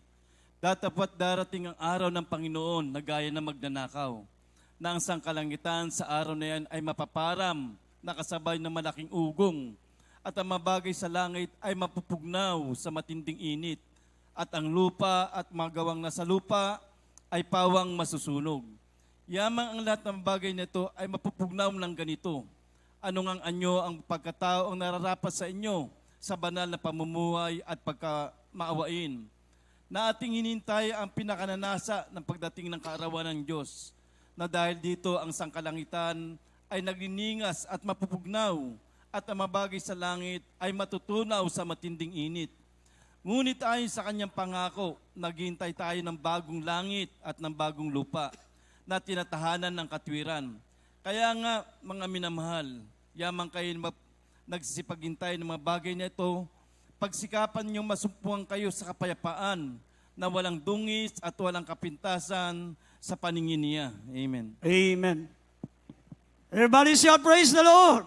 Datapwat darating ang araw ng Panginoon na gaya ng magnanakaw, na ang sangkalangitan sa araw na yan ay mapaparam, nakasabay ng malaking ugong, at ang mabagay sa langit ay mapupugnaw sa matinding init, at ang lupa at magawang nasa lupa ay pawang masusunog. Yamang ang lahat ng bagay nito ay mapupugnaw ng ganito. Ano ngang anyo ang pagkatao ang nararapat sa inyo sa banal na pamumuhay at pagkamaawain, na ating hinintay ang pinakananasa ng pagdating ng kaarawan ng Diyos, na dahil dito ang sangkalangitan ay nagliningas at mapupugnaw, at ang mabagay sa langit ay matutunaw sa matinding init. Ngunit ayon sa kanyang pangako, naghihintay tayo ng bagong langit at ng bagong lupa na tinatahanan ng katwiran. Kaya nga, mga minamahal, yamang kayo nagsisipaghintay ng mga bagay na ito, pagsikapan niyong masumpuan kayo sa kapayapaan na walang dungis at walang kapintasan sa paningin niya. Amen. Amen. Everybody shall praise the Lord.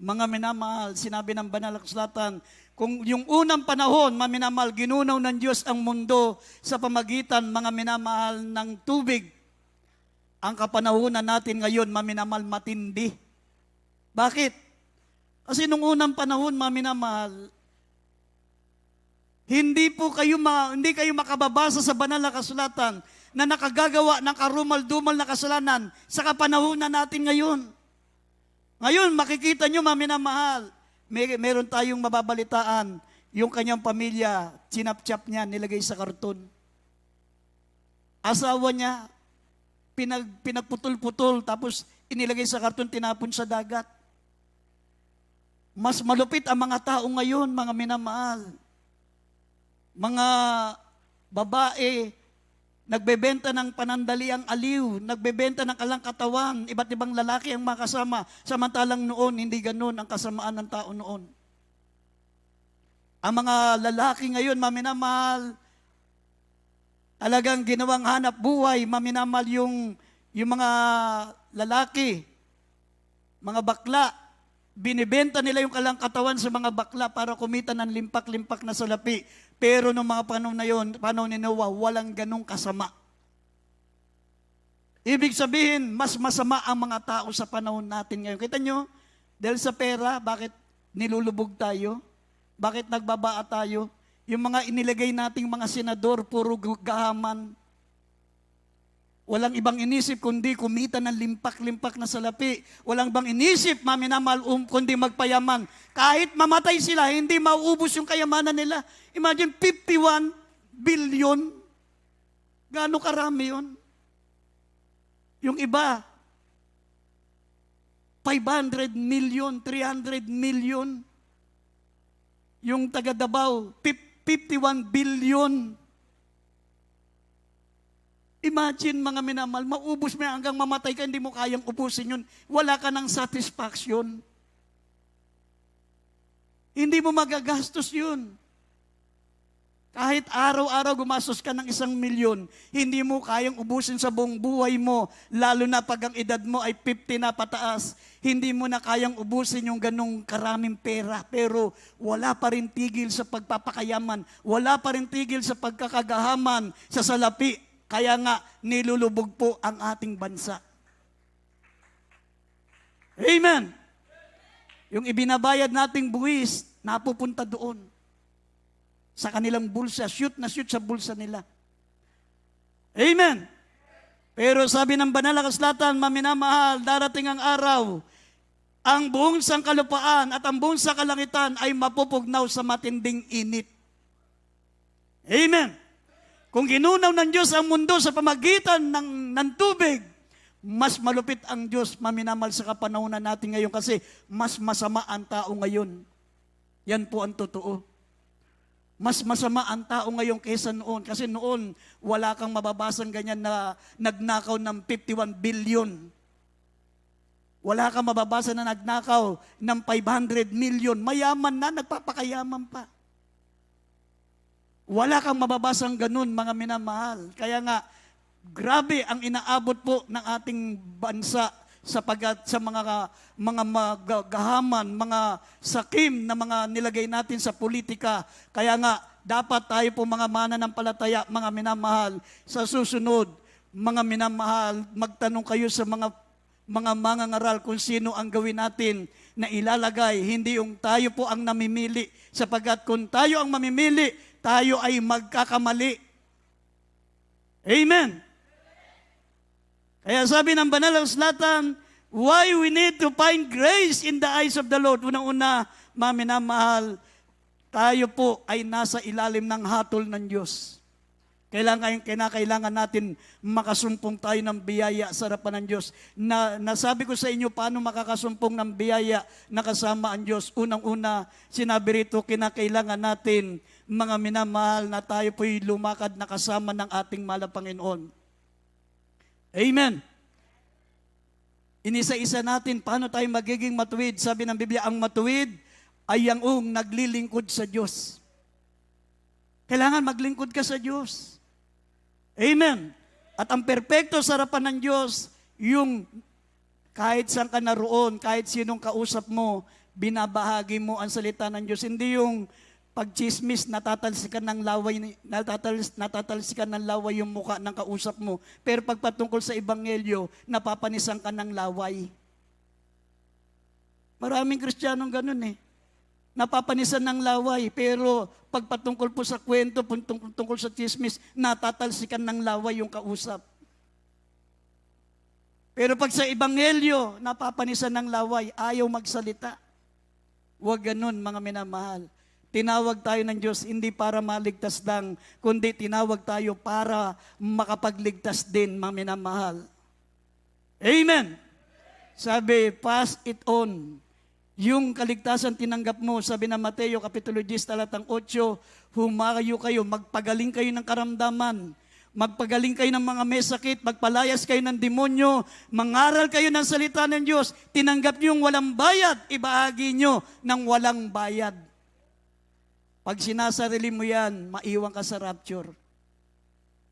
Mga minamahal, sinabi ng banal na kasulatan, kung yung unang panahon, maminamahal, ginunaw ng Diyos ang mundo sa pamagitan, mga minamahal, ng tubig. Ang kapanahunan natin ngayon, maminamahal, matindi. Bakit? Kasi nung unang panahon, maminamahal, hindi kayo makababasa sa banal na kasulatan na nakagagawa ng karumal-dumal na kasalanan sa kapanahunan natin ngayon. Ngayon, makikita nyo, maminamahal, meron tayong mababalitaan, yung kanyang pamilya, chinap-chap niya, nilagay sa karton. Asawa niya, pinagputol-putol, tapos inilagay sa karton, tinapon sa dagat. Mas malupit ang mga tao ngayon, mga minamahal. Mga babae, nagbebenta ng panandaliang aliw, nagbebenta ng kalangkatawan, iba't ibang lalaki ang makasama. Samantalang noon, hindi ganun ang kasamaan ng tao noon. Ang mga lalaki ngayon, maminamahal, talagang ginawang hanap buhay, maminamahal yung mga lalaki, mga bakla, binibenta nila yung kalangkatawan sa mga bakla para kumita ng limpak-limpak na salapi. Pero noong mga panahon na yun, panahon ni Noah, walang ganong kasama. Ibig sabihin, mas masama ang mga tao sa panahon natin ngayon. Kita nyo, dahil sa pera, bakit nilulubog tayo? Bakit nagbabaa tayo? Yung mga inilagay nating mga senador, puro gahaman. Walang ibang inisip kundi kumita ng limpak-limpak na salapi. Walang ibang inisip, maminamahal, kundi magpayaman. Kahit mamatay sila, hindi mauubos yung kayamanan nila. Imagine, 51 billion. Gaano karami yun? Yung iba, 500 million, 300 million. Yung taga Davao, 51 billion. Imagine, mga minamahal, maubos mo hanggang mamatay ka, hindi mo kayang ubusin yun. Wala ka ng satisfaction. Hindi mo magagastos yun. Kahit araw-araw gumastos ka ng 1 milyon, hindi mo kayang ubusin sa buong buhay mo, lalo na pag ang edad mo ay 50 na pataas, hindi mo na kayang ubusin yung ganong karaming pera. Pero wala pa rin tigil sa pagpapakayaman, wala pa rin tigil sa pagkakagahaman, sa salapi. Kaya nga, nilulubog po ang ating bansa. Amen! Yung ibinabayad nating buwis, napupunta doon. Sa kanilang bulsa, shoot na shoot sa bulsa nila. Amen! Pero sabi ng banal na kasulatan, maminamahal, darating ang araw, ang buong sangkalupaan at ang buong sangkalangitan ay mapupugnaw sa matinding init. Amen! Kung ginunaw ng Diyos ang mundo sa pamagitan ng tubig, mas malupit ang Diyos, maminamahal, sa kapanahunan natin ngayon kasi mas masama ang tao ngayon. Yan po ang totoo. Mas masama ang tao ngayon kaysa noon. Kasi noon, wala kang mababasang ganyan na nagnakaw ng 51 billion. Wala kang mababasa na nagnakaw ng 500 million. Mayaman na, nagpapakayaman pa. Wala kang mababasang ganun, mga minamahal. Kaya nga, grabe ang inaabot po ng ating bansa sapagat sa mga magahaman, mga sakim na mga nilagay natin sa politika. Kaya nga, dapat tayo po mga mananampalataya, mga minamahal, sa susunod, mga minamahal, magtanong kayo sa mga mangangaral kung sino ang gawin natin na ilalagay. Hindi yung tayo po ang namimili. Sapagat kung tayo ang mamimili, tayo ay magkakamali. Amen. Kaya sabi ng banal na kasulatan, why we need to find grace in the eyes of the Lord. Unang-una, mga minamahal, tayo po ay nasa ilalim ng hatol ng Diyos. Kinakailangan natin makasumpong tayo ng biyaya sa harapan ng Diyos. Nasabi ko sa inyo paano makakasumpong ng biyaya na kasama ang Diyos. Unang-una, sinabi rito, kinakailangan natin, mga minamahal, na tayo po'y lumakad na kasama ng ating mahal na Panginoon. Amen. Inisa-isa natin paano tayo magiging matuwid. Sabi ng Biblia, ang matuwid ay ang naglilingkod sa Diyos. Kailangan maglingkod ka sa Diyos. Amen. At ang perpekto sa harapan ng Diyos, yung kahit saan ka naroon, kahit sinong kausap mo, binabahagi mo ang salita ng Diyos. Hindi yung pagchismis, natatalsikan ng laway yung muka ng kausap mo. Pero pagpatungkol sa Ebanghelyo, napapanisan ka ng laway. Maraming Kristiyanong ganun eh. Napapanisan ng laway, pero pagpatungkol po sa kwento, tungkol sa chismis, natatalsikan ng laway yung kausap. Pero pag sa Ebanghelyo, napapanisan ng laway, ayaw magsalita. Huwag ganun, mga minamahal. Tinawag tayo ng Diyos hindi para maligtas lang, kundi tinawag tayo para makapagligtas din, mga minamahal. Amen! Sabi, pass it on. Yung kaligtasan tinanggap mo, sabi na Mateo, Kapitulo 10, talatang 8, humayo kayo, magpagaling kayo ng karamdaman, magpagaling kayo ng mga may sakit, magpalayas kayo ng demonyo, mangaral kayo ng salita ng Diyos, tinanggap nyo yung walang bayad, ibahagi nyo ng walang bayad. Pag sinasarili mo yan, maiwan ka sa rapture.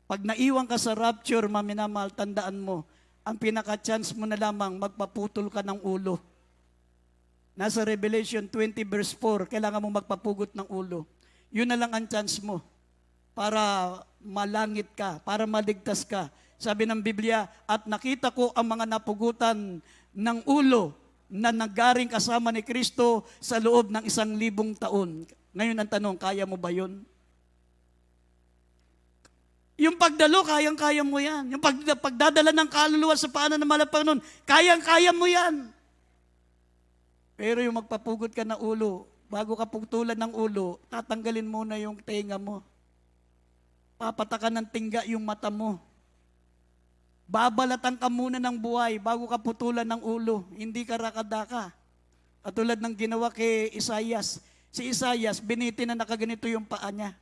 Pag naiwan ka sa rapture, maminamahal, tandaan mo, ang pinaka-chance mo na lamang, magpaputol ka ng ulo. Nasa Revelation 20 verse 4, kailangan mo magpapugot ng ulo. Yun na lang ang chance mo para malangit ka, para maligtas ka. Sabi ng Biblia, at nakita ko ang mga napugutan ng ulo na nagaring kasama ni Kristo sa loob ng 1,000 taon. Ngayon ang tanong, kaya mo ba yun? Yung pagdalo, kayang-kaya mo yan. Yung pagdadala ng kaluluwa sa paanan ng mahal na Panginoon, kayang-kaya mo yan. Pero yung magpapugot ka ng ulo, bago ka putulan ng ulo, tatanggalin muna yung tenga mo. Papatakan ng tingga yung mata mo. Babalatan ka muna ng buhay bago ka putulan ng ulo. Hindi ka rakadaka. Katulad ng ginawa kay Isaias. Si Isaias, biniti na nakaganito yung paa niya.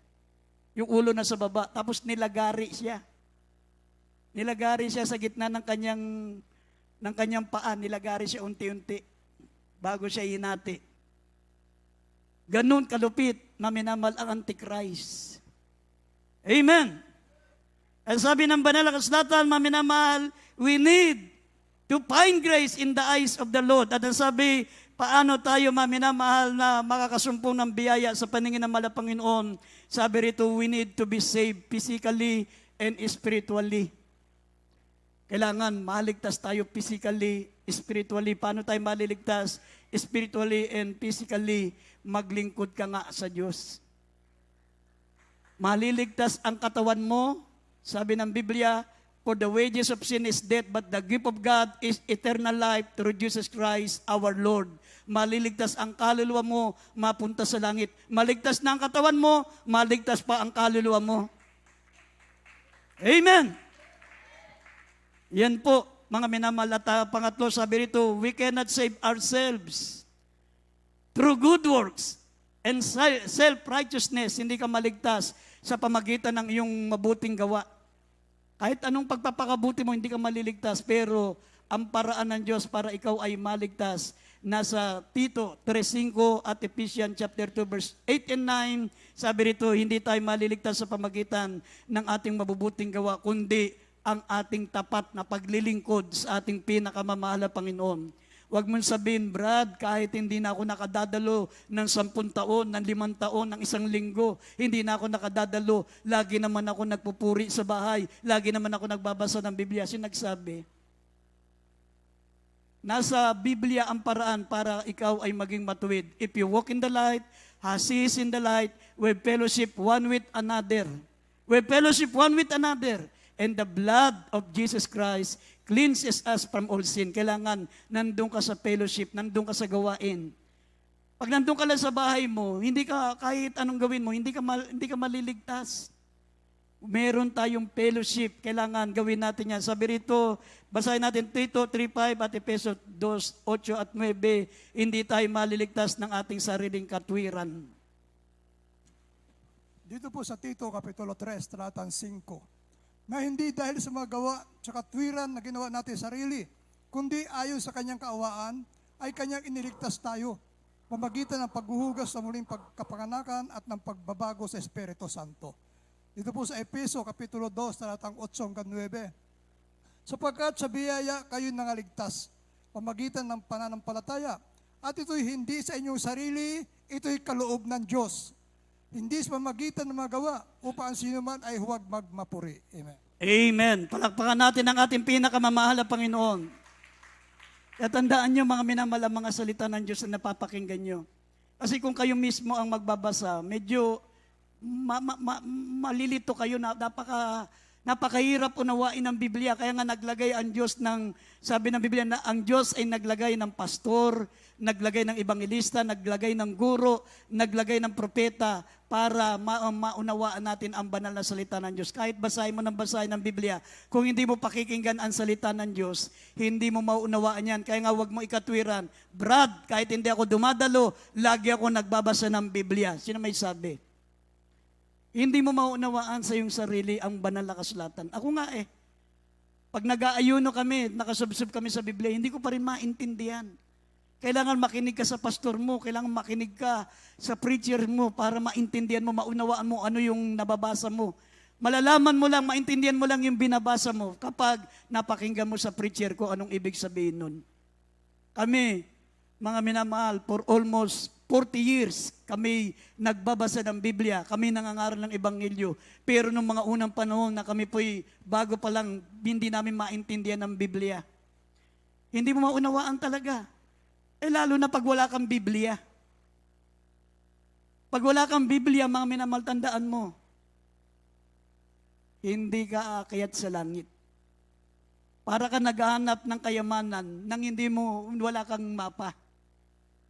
Yung ulo na sa baba. Tapos nilagari siya. Nilagari siya sa gitna ng kanyang paa. Nilagari siya unti-unti bago siya hinati. Ganun kalupit na minamal ang Antichrist. Amen. Ang sabi ng banal na kasulatan, maminamahal, we need to find grace in the eyes of the Lord. At ang sabi, paano tayo maminamahal na makakasumpong ng biyaya sa paningin ng mahal na Panginoon? Sabi rito, we need to be saved physically and spiritually. Kailangan maligtas tayo physically, spiritually. Paano tayo maliligtas? Spiritually and physically, maglingkod ka nga sa Diyos. Maliligtas ang katawan mo. Sabi ng Biblia, for the wages of sin is death, but the gift of God is eternal life through Jesus Christ our Lord. Maliligtas ang kaluluwa mo, mapunta sa langit. Maligtas na ang katawan mo, maligtas pa ang kaluluwa mo. Amen! Yan po, mga minamalata. Pangatlo, sabi rito, we cannot save ourselves through good works and self-righteousness. Hindi ka maligtas sa pamagitan ng iyong mabuting gawa. Kahit anong pagpapakabuti mo, hindi ka maliligtas. Pero ang paraan ng Diyos para ikaw ay maligtas. Nasa Tito 3:5 at Ephesians chapter 2 verse 8 and 9, sabi rito, hindi tayo maliligtas sa pamagitan ng ating mabubuting gawa, kundi ang ating tapat na paglilingkod sa ating pinakamamahal na Panginoon. Huwag mong sabihin, Brad, kahit hindi na ako nakadadalo ng 10 taon, ng 5 taon, ng 1 linggo, hindi na ako nakadadalo, lagi naman ako nagpupuri sa bahay, lagi naman ako nagbabasa ng Biblia. Sinagsabi, nasa Biblia ang paraan para ikaw ay maging matuwid. If you walk in the light, as He is in the light, we fellowship one with another. We fellowship one with another. And the blood of Jesus Christ cleanses us from all sin. Kailangan nandun ka sa fellowship, nandun ka sa gawain. Pag nandun ka lang sa bahay mo, hindi ka, kahit anong gawin mo, hindi ka maliligtas. Meron tayong fellowship, kailangan gawin natin yan. Sabi rito, basahin natin Tito 3:5 at Efeso 2:8 at 9, hindi tayo maliligtas ng ating sariling katwiran. Dito po sa Tito Kapitulo 3, talatang 5, na hindi dahil sa mga gawa sa katwiran na ginawa natin sarili, kundi ayon sa kanyang kaawaan, ay kanyang iniligtas tayo, pamagitan ng paghuhugas sa muling pagkapanganakan at ng pagbabago sa Espiritu Santo. Dito po sa Efeso Kapitulo 2, talatang 8 hanggang 9, sapagkat sa biyaya kayo nangaligtas, pamagitan ng pananampalataya, at ito'y hindi sa inyong sarili, ito'y kaloob ng Diyos. Hindi sa pamagitan ng mga gawa, upang sino man ay huwag magmapuri. Amen. Amen. Palakpakan natin ang ating pinakamamahal na Panginoon. Kaya tandaan nyo mga minamahal ang mga salita ng Diyos na napapakinggan nyo. Kasi kung kayo mismo ang magbabasa, medyo malilito kayo na napakahirap unawain ng Biblia. Kaya nga naglagay ang Diyos ng, sabi ng Biblia na ang Diyos ay naglagay ng pastor, naglagay ng ebanghelista, naglagay ng guro, naglagay ng propeta para maunawaan natin ang banal na salita ng Diyos. Kahit basahin mo ng basahin ng Biblia, kung hindi mo pakikinggan ang salita ng Diyos, hindi mo mauunawaan yan. Kaya nga huwag mo ikatwiran, Brad, kahit hindi ako dumadalo, lagi ako nagbabasa ng Biblia. Sino may sabi? Hindi mo maunawaan sa iyong sarili ang banal na kasulatan. Ako nga pag nag-aayuno kami, nakasubsob kami sa Biblia, hindi ko pa rin maintindihan. Kailangan makinig ka sa pastor mo, kailangan makinig ka sa preacher mo para maintindihan mo, maunawaan mo ano yung nababasa mo. Malalaman mo lang, maintindihan mo lang yung binabasa mo kapag napakinggan mo sa preacher ko anong ibig sabihin nun. Kami, mga minamahal, for almost 40 years, kami nagbabasa ng Biblia, kami nangangaral ng Ebanghelyo. Pero nung mga unang panahon na kami po'y bago pa lang, hindi namin maintindihan ng Biblia. Hindi mo maunawaan talaga. Lalo na pag wala kang Biblia. Pag wala kang Biblia, mga minamahal, tandaan mo, hindi ka aakyat sa langit. Para ka naghahanap ng kayamanan nang wala kang mapa.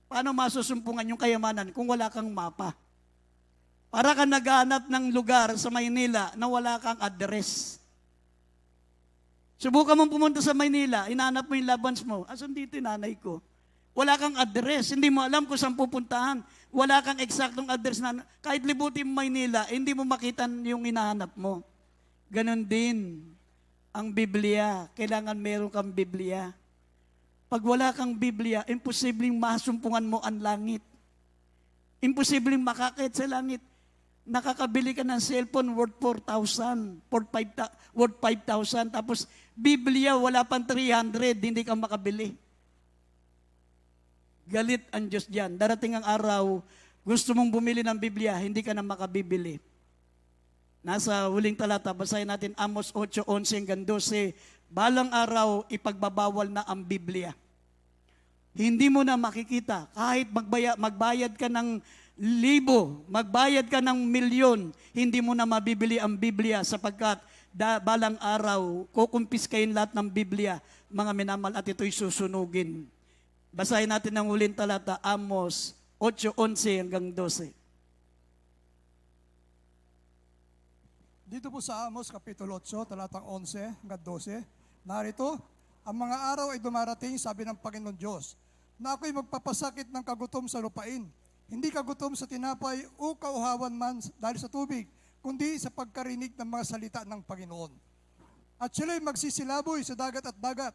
Paano masusumpungan yung kayamanan kung wala kang mapa? Para ka naghahanap ng lugar sa Maynila na wala kang address. Subukan mong pumunta sa Maynila, hinahanap mo yung loved ones mo. Asan dito yung nanay ko? Wala kang address, hindi mo alam kung saan pupuntahan. Wala kang eksaktong address na kahit libutin mo Maynila, hindi mo makita yung hinahanap mo. Ganon din ang Biblia. Kailangan meron kang Biblia. Pag wala kang Biblia, imposibleng masumpungan mo ang langit. Imposibleng makakit sa langit. Nakakabili ka ng cellphone worth 4,000, worth 5,000, tapos Biblia wala pang 300, hindi ka makabili. Galit ang Diyos diyan. Darating ang araw, gusto mong bumili ng Biblia, hindi ka na makabibili. Nasa huling talata, basahin natin Amos 8:11 hanggang 12, balang araw, ipagbabawal na ang Biblia. Hindi mo na makikita, kahit magbayad ka ng 1,000, magbayad ka ng 1,000,000, hindi mo na mabibili ang Biblia sapagkat balang araw, kukumpiskahin lahat ng Biblia, mga minamahal, at ito'y susunugin. Basahin natin ang huling talata, Amos 8:11 hanggang 12. Dito po sa Amos Kapitulo 8, talatang 11 hanggang 12, narito, ang mga araw ay dumarating, sabi ng Panginoon Diyos, na ako'y magpapasakit ng kagutom sa lupain. Hindi kagutom sa tinapay o kauhawan man dahil sa tubig, kundi sa pagkarinig ng mga salita ng Panginoon. At sila'y magsisilaboy sa dagat at dagat,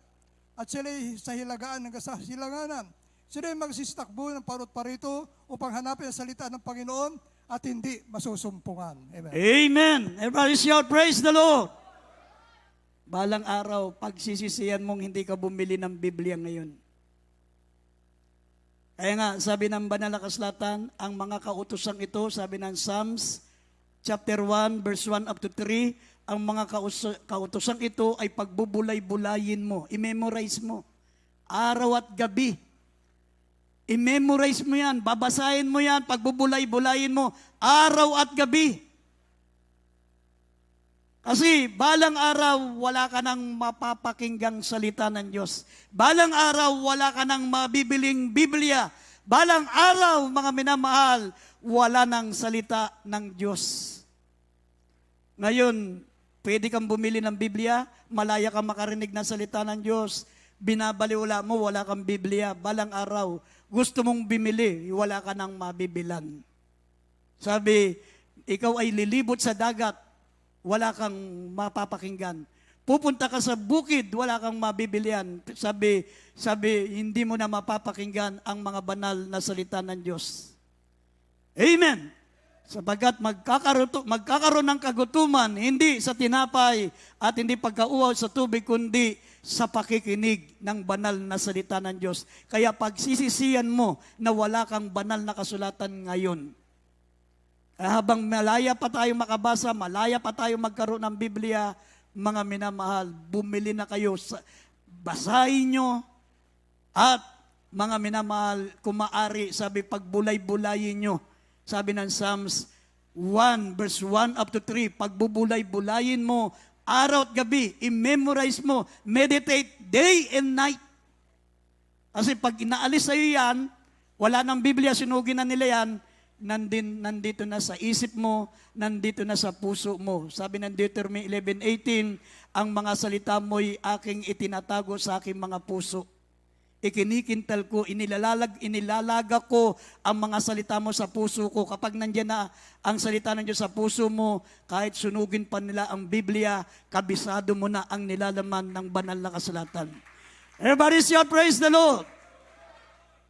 at sila'y sa hilagaan ng kasahilanganan. Sila'y magsistakbo ng parot parito upang hanapin ang salita ng Panginoon at hindi masusumpungan. Amen. Amen. Everybody shout, praise the Lord. Balang araw, pagsisisihan mong hindi ka bumili ng Biblia ngayon. Kaya nga, sabi ng banal na kasulatan, ang mga kautosang ito, sabi ng Psalms, chapter 1, verse 1 up to 3, ang mga kautosang ito ay pagbubulay-bulayin mo, i-memorize mo, araw at gabi. I-memorize mo yan, babasahin mo yan, pagbubulay-bulayin mo, araw at gabi. Kasi balang araw, wala ka nang mapapakinggang salita ng Diyos. Balang araw, wala ka nang mabibiling Biblia. Balang araw, mga minamahal, wala nang salita ng Diyos. Ngayon, pwede kang bumili ng Biblia, malaya kang makarinig ng salita ng Diyos. Binabaliwala mo, wala kang Biblia. Balang araw, gusto mong bimili, wala ka nang mabibilan. Sabi, ikaw ay lilibot sa dagat, wala kang mapapakinggan. Pupunta ka sa bukid, wala kang mabibilian. Sabi, hindi mo na mapapakinggan ang mga banal na salita ng Diyos. Amen! Sapagkat magkakaroon ng kagutuman, hindi sa tinapay at hindi pagkauaw sa tubig, kundi sa pakikinig ng banal na salita ng Diyos. Kaya pagsisisihan mo na wala kang banal na kasulatan ngayon, habang malaya pa tayo makabasa, malaya pa tayo magkaroon ng Biblia, mga minamahal, bumili na kayo, basahin nyo, at mga minamahal, kung maaari, sabi, pagbulay-bulayin nyo. Sabi ng Psalms 1, verse 1 up to 3, pagbubulay-bulayin mo, araw at gabi, i-memorize mo, meditate day and night. Kasi pag inaalis sa'yo yan, wala ng Biblia, sinugin na nila yan, nandito na sa isip mo, nandito na sa puso mo. Sabi ng Deuteronomy 11:18, ang mga salita mo'y aking itinatago sa aking mga puso. Ikinikintal ko, inilalaga ko ang mga salita mo sa puso ko. Kapag nandiyan na ang salita ng Diyos sa puso mo, kahit sunugin pa nila ang Biblia, kabisado mo na ang nilalaman ng banal na kasulatan. Everybody shout, praise the Lord!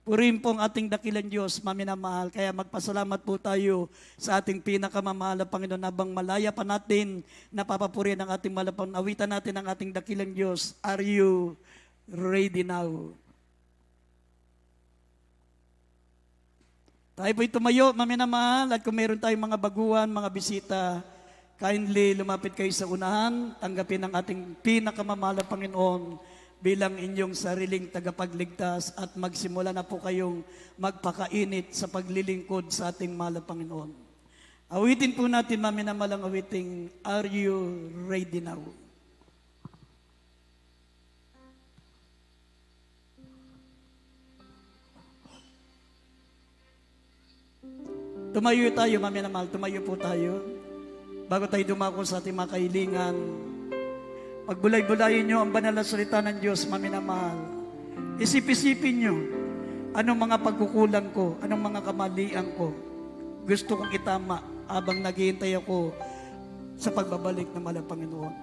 Purihin pong ating dakilang Diyos, maminamahal. Kaya magpasalamat po tayo sa ating pinakamamahal na Panginoon habang malaya pa natin napapapurihan ang ating malapang. Awitan natin ang ating dakilang Diyos. Are you ready now? Tayo po'y tumayo, maminamahal. At kung meron tayong mga baguhan, mga bisita, kindly lumapit kayo sa unahan. Tanggapin ang ating pinakamamahal na Panginoon bilang inyong sariling tagapagligtas at magsimula na po kayong magpakainit sa paglilingkod sa ating mahal na Panginoon. Awitin po natin, maminamalang awiting, Are you ready now? Tumayo tayo, maminamahal, tumayo po tayo. Bago tayo dumako sa ating mga kahilingan, pagbulay-bulayin nyo ang banal na salita ng Diyos, maminamahal. Isip-isipin nyo, anong mga pagkukulang ko, anong mga kamalian ko, gusto kong itama habang naghihintay ako sa pagbabalik ng mahal na Panginoon.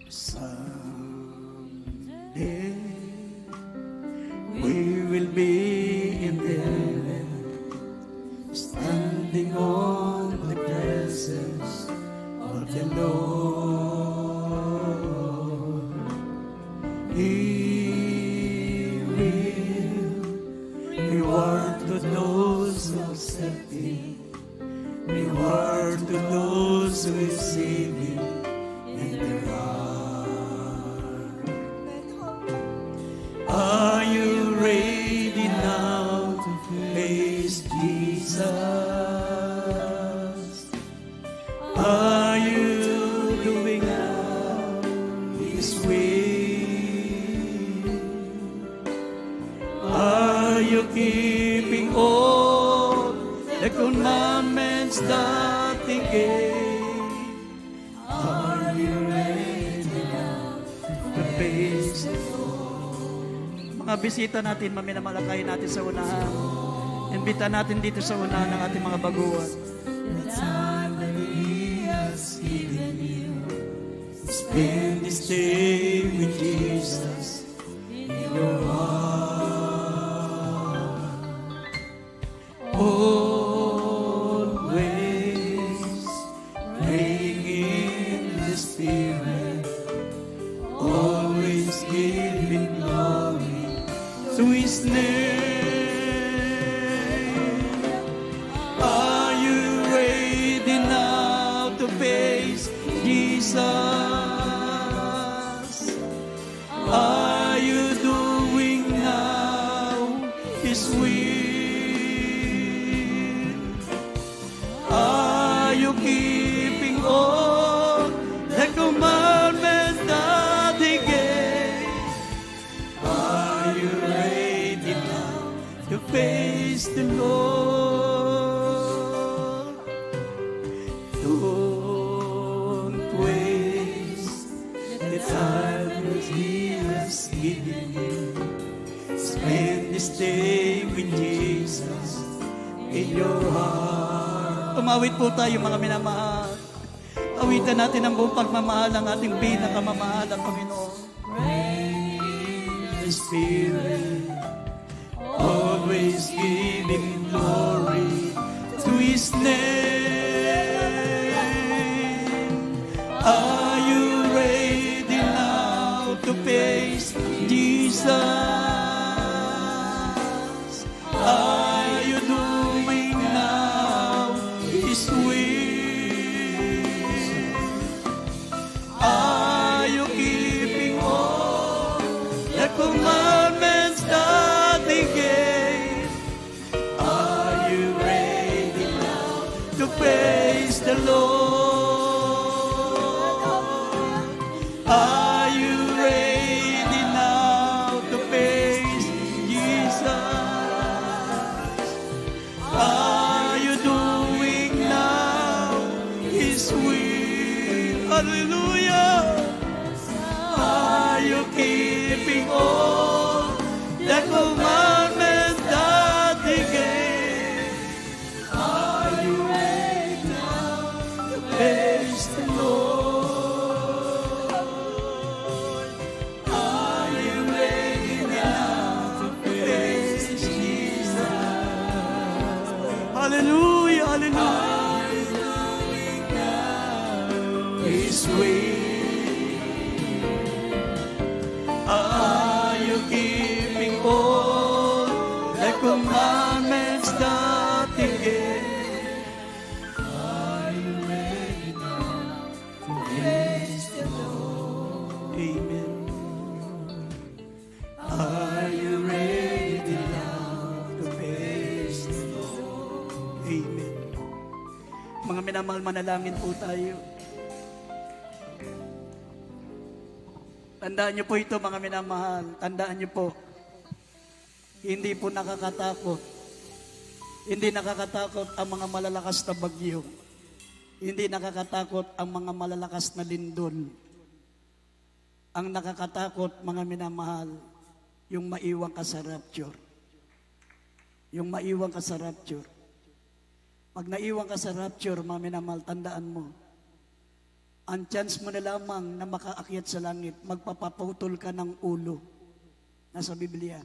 Someday we will be in heaven, standing on the presence of the Lord. He will reward to those who accept Him, reward to those who receive Him in their heart. Are you ready now to face Jesus? Are you doing out His will? Are you keeping all the commandments that He gave? Are you ready now to face the Lord? Mga bisita natin, maminamalakay natin sa unahan. Imbita natin dito sa una ng ating mga baguhan. Spend this day with Jesus in your heart. Always praying in the Spirit, always giving glory to His name. Are you ready now to face Jesus? Are you doing now His will? Are you keeping all the commandments that He gave? Are you ready now to face the Lord? Don't waste the time that He has given you. Spend this day with Jesus in your heart. Tumawid po tayo mga minamahal. Awitan natin ang buong pagmamahal ng ating pinakamamahal na Panginoon. The Spirit, always giving glory to His name. Are you ready now to face Jesus? Are you doing now His will? Are you keeping all the commandments that He gave? Are you ready now to face the Lord? Are you ready now to face Jesus? Are you doing now His will? Hallelujah! Are you keeping all the commandments that He gave? Are you ready now to face the Lord? Are you ready now to face Jesus? Hallelujah, hallelujah. His way. Are you keeping all the commandments that He gave? Are you ready now to face the Lord? Amen. Are you ready now to face the Lord? Amen. Mga minamahal, manalangin po tayo. Tandaan niyo po ito, mga minamahal. Tandaan niyo po, hindi po nakakatakot. Hindi nakakatakot ang mga malalakas na bagyo. Hindi nakakatakot ang mga malalakas na lindol. Ang nakakatakot, mga minamahal, yung maiwan ka sa rapture. Yung maiwan ka sa rapture. Pag naiwan ka sa rapture, mga minamahal, tandaan mo, ang chance mo na lamang na makaakyat sa langit, magpapaputol ka ng ulo. Nasa Biblia.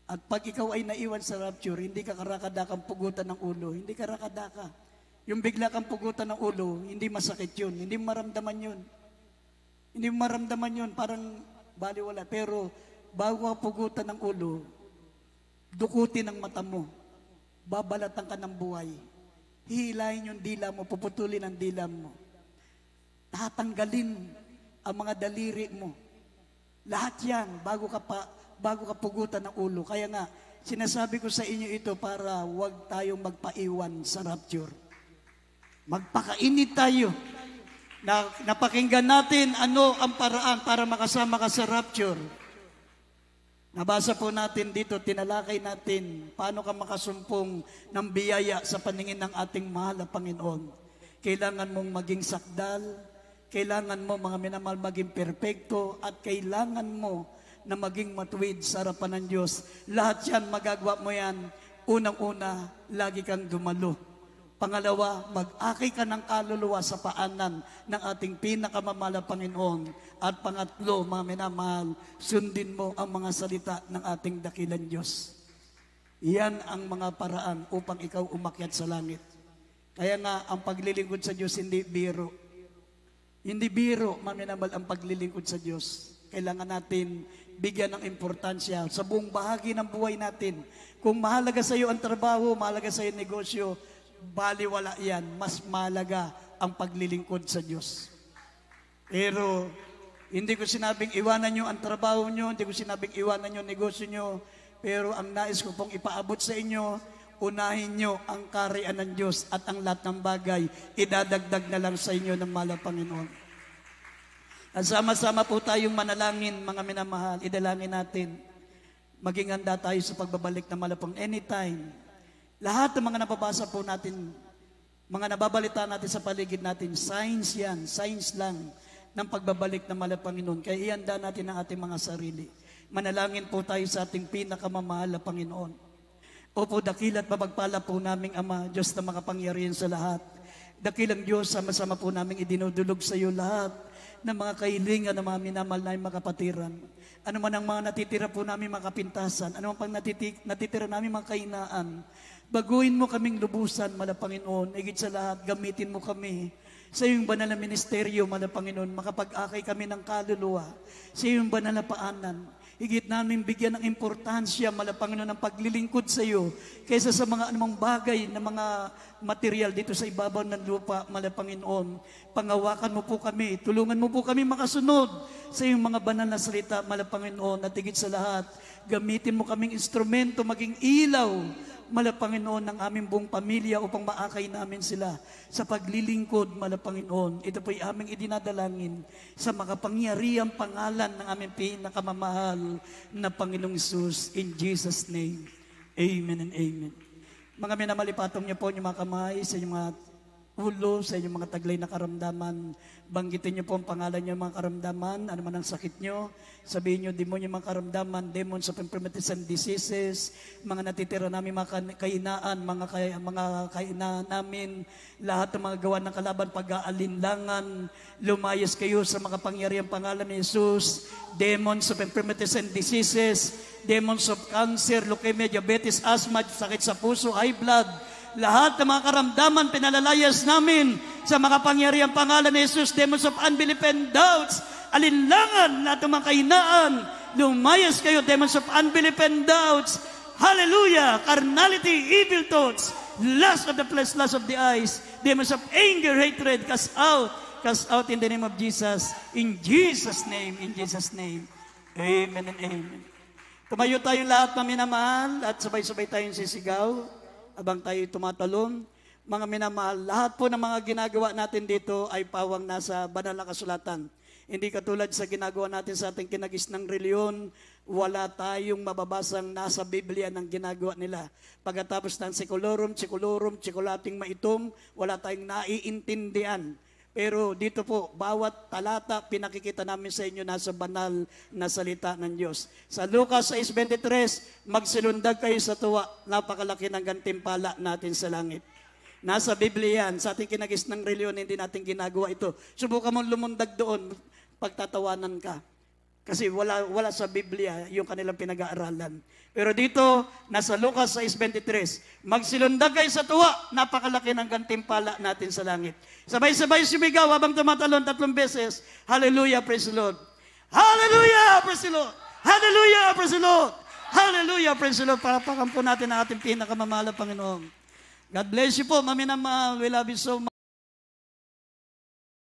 At pag ikaw ay naiwan sa rapture, hindi ka karakadakang pugutan ng ulo. Hindi ka rakadaka. Yung bigla kang pugutan ng ulo, hindi masakit yun. Hindi mo maramdaman yun. Hindi mo maramdaman yun. Parang baliwala. Pero bago ka pugutan ng ulo, dukutin ang mata mo. Babalatan ka ng buhay. Hihilahin yung dila mo, puputulin ang dila mo. Tatanggalin ang mga daliri mo. Lahat yan, bago ka pugutan ng ulo. Kaya nga, sinasabi ko sa inyo ito para huwag tayong magpaiwan sa rapture. Magpakainit tayo. Napakinggan natin ano ang paraan para makasama ka sa rapture. Nabasa po natin dito, tinalakay natin paano ka makasumpong ng biyaya sa paningin ng ating mahal na Panginoon. Kailangan mong maging sakdal, kailangan mo, mga minamahal, maging perpekto, at kailangan mo na maging matuwid sa harapan ng Diyos. Lahat yan, magagawa mo yan Unang-una, lagi kang dumalo. Pangalawa, mag-akay ka ng kaluluwa sa paanan ng ating pinakamamahal na Panginoon. At pangatlo, mga minamahal, sundin mo ang mga salita ng ating dakilang Diyos. Yan ang mga paraan upang ikaw umakyat sa langit. Kaya nga, ang paglilingkod sa Diyos hindi biro. Hindi biro, mga minamahal, ang paglilingkod sa Diyos. Kailangan natin bigyan ng importansya sa buong bahagi ng buhay natin. Kung mahalaga sa iyo ang trabaho, mahalaga sa iyo ang negosyo, baliwala yan. Mas mahalaga ang paglilingkod sa Diyos. Pero, hindi ko sinabing iwanan nyo ang trabaho nyo, hindi ko sinabing iwanan nyo ang negosyo nyo, pero ang nais ko pong ipaabot sa inyo, unahin nyo ang kaharian ng Diyos at ang lahat ng bagay, idadagdag na lang sa inyo ng mahal na Panginoon. At sama-sama po tayong manalangin, mga minamahal, idalangin natin. Maging handa tayo sa pagbabalik na malapang anytime. Lahat ng mga nababasa po natin, mga nababalita natin sa paligid natin, signs yan, signs lang ng pagbabalik na malapang Panginoon. Kaya ihanda natin ang ating mga sarili. Manalangin po tayo sa ating pinakamamahal na Panginoon. Opo, dakila at mapagpala po naming Ama, Diyos na makapangyarihan sa lahat. Dakilang Diyos, sama-sama po naming idinudulog sa iyo lahat ng mga kahilingan ng mga minamahal na makapatiran. Ano man ang mga natitira po namin mga kapintasan, ano man pang natitira namin mga kahinaan, baguhin mo kaming lubusan, mala Panginoon, higit sa lahat, gamitin mo kami sa iyong banal na ministeryo, mala Panginoon, makapag-akay kami ng kaluluwa, sa iyong banal na paanan. Higit namin bigyan ng importansya, mala Panginoon, ng paglilingkod sa iyo, kaysa sa mga anumang bagay na mga material dito sa ibabaw ng lupa, mala Panginoon. Pangawakan mo po kami, tulungan mo po kami makasunod sa iyong mga banal na salita, mala Panginoon, at higit sa lahat, gamitin mo kaming instrumento, maging ilaw, mala Panginoon, ng aming buong pamilya upang maakay namin sila sa paglilingkod, mala Panginoon. Ito po'y aming idinadalangin sa makapangyarihang pangalan ng aming pinakamamahal na Panginoong Hesus. In Jesus' name, amen and amen. Mga minamalipatong niyo po yung mga kamay sa inyong mga ulo, sa inyong mga taglay na karamdaman. Banggitin niyo po ang pangalan niyo mga karamdaman, ano man ang sakit niyo. Sabihin niyo, demonyo mga karamdaman, demons of infirmities and diseases, mga natitira namin mga kahinaan, mga kahinaan namin, lahat ng mga gawa ng kalaban, pag-aalinlangan, lumayas kayo sa makapangyarihang pangalan ni Jesus. Demons of infirmities and diseases, demons of cancer, leukemia, diabetes, asthma, sakit sa puso, high blood, lahat ng mga karamdaman, pinalalayas namin sa makapangyarihang pangalan ni Jesus. Demons of unbelief and doubts, alinlangan, lahat ng mga kahinaan, lumayas kayo. Demons of unbelief and doubts, hallelujah, carnality, evil thoughts, lust of the flesh, lust of the eyes, demons of anger, hatred, cast out in the name of Jesus. In Jesus' name, in Jesus' name, amen and amen. Tumayo tayong lahat na minamahal at sabay-sabay tayong sisigaw habang tayo tumatalon. Mga minamahal, lahat po ng mga ginagawa natin dito ay pawang nasa banal na kasulatan. Hindi katulad sa ginagawa natin sa ating kinagisnang reliyon, wala tayong mababasang nasa Biblia ng ginagawa nila. Pagkatapos ng sikulurum, tsikulating maitom, wala tayong naiintindihan. Pero dito po, bawat talata, pinakikita namin sa inyo nasa banal na salita ng Diyos. Sa Lucas 6:23, magsilundag kayo sa tuwa, napakalaki ng gantimpala natin sa langit. Nasa Biblia yan, sa ating kinagisnang reliyon, hindi natin ginagawa ito. Subukan mong lumundag doon, pagtatawanan ka. Kasi wala sa Biblia yung kanilang pinag-aaralan. Pero dito, nasa Lucas 6:23, magsilundag kayo sa tuwa, napakalaki ng gantimpala natin sa langit. Sabay-sabay sumigaw habang tumatalon 3 beses. Hallelujah, praise the Lord. Hallelujah, praise the Lord. Hallelujah, praise the Lord. Hallelujah, praise the Lord. Parapakan po natin ang ating pinakamamahal na Panginoon. God bless you po, Mami na mahal. We love you so much.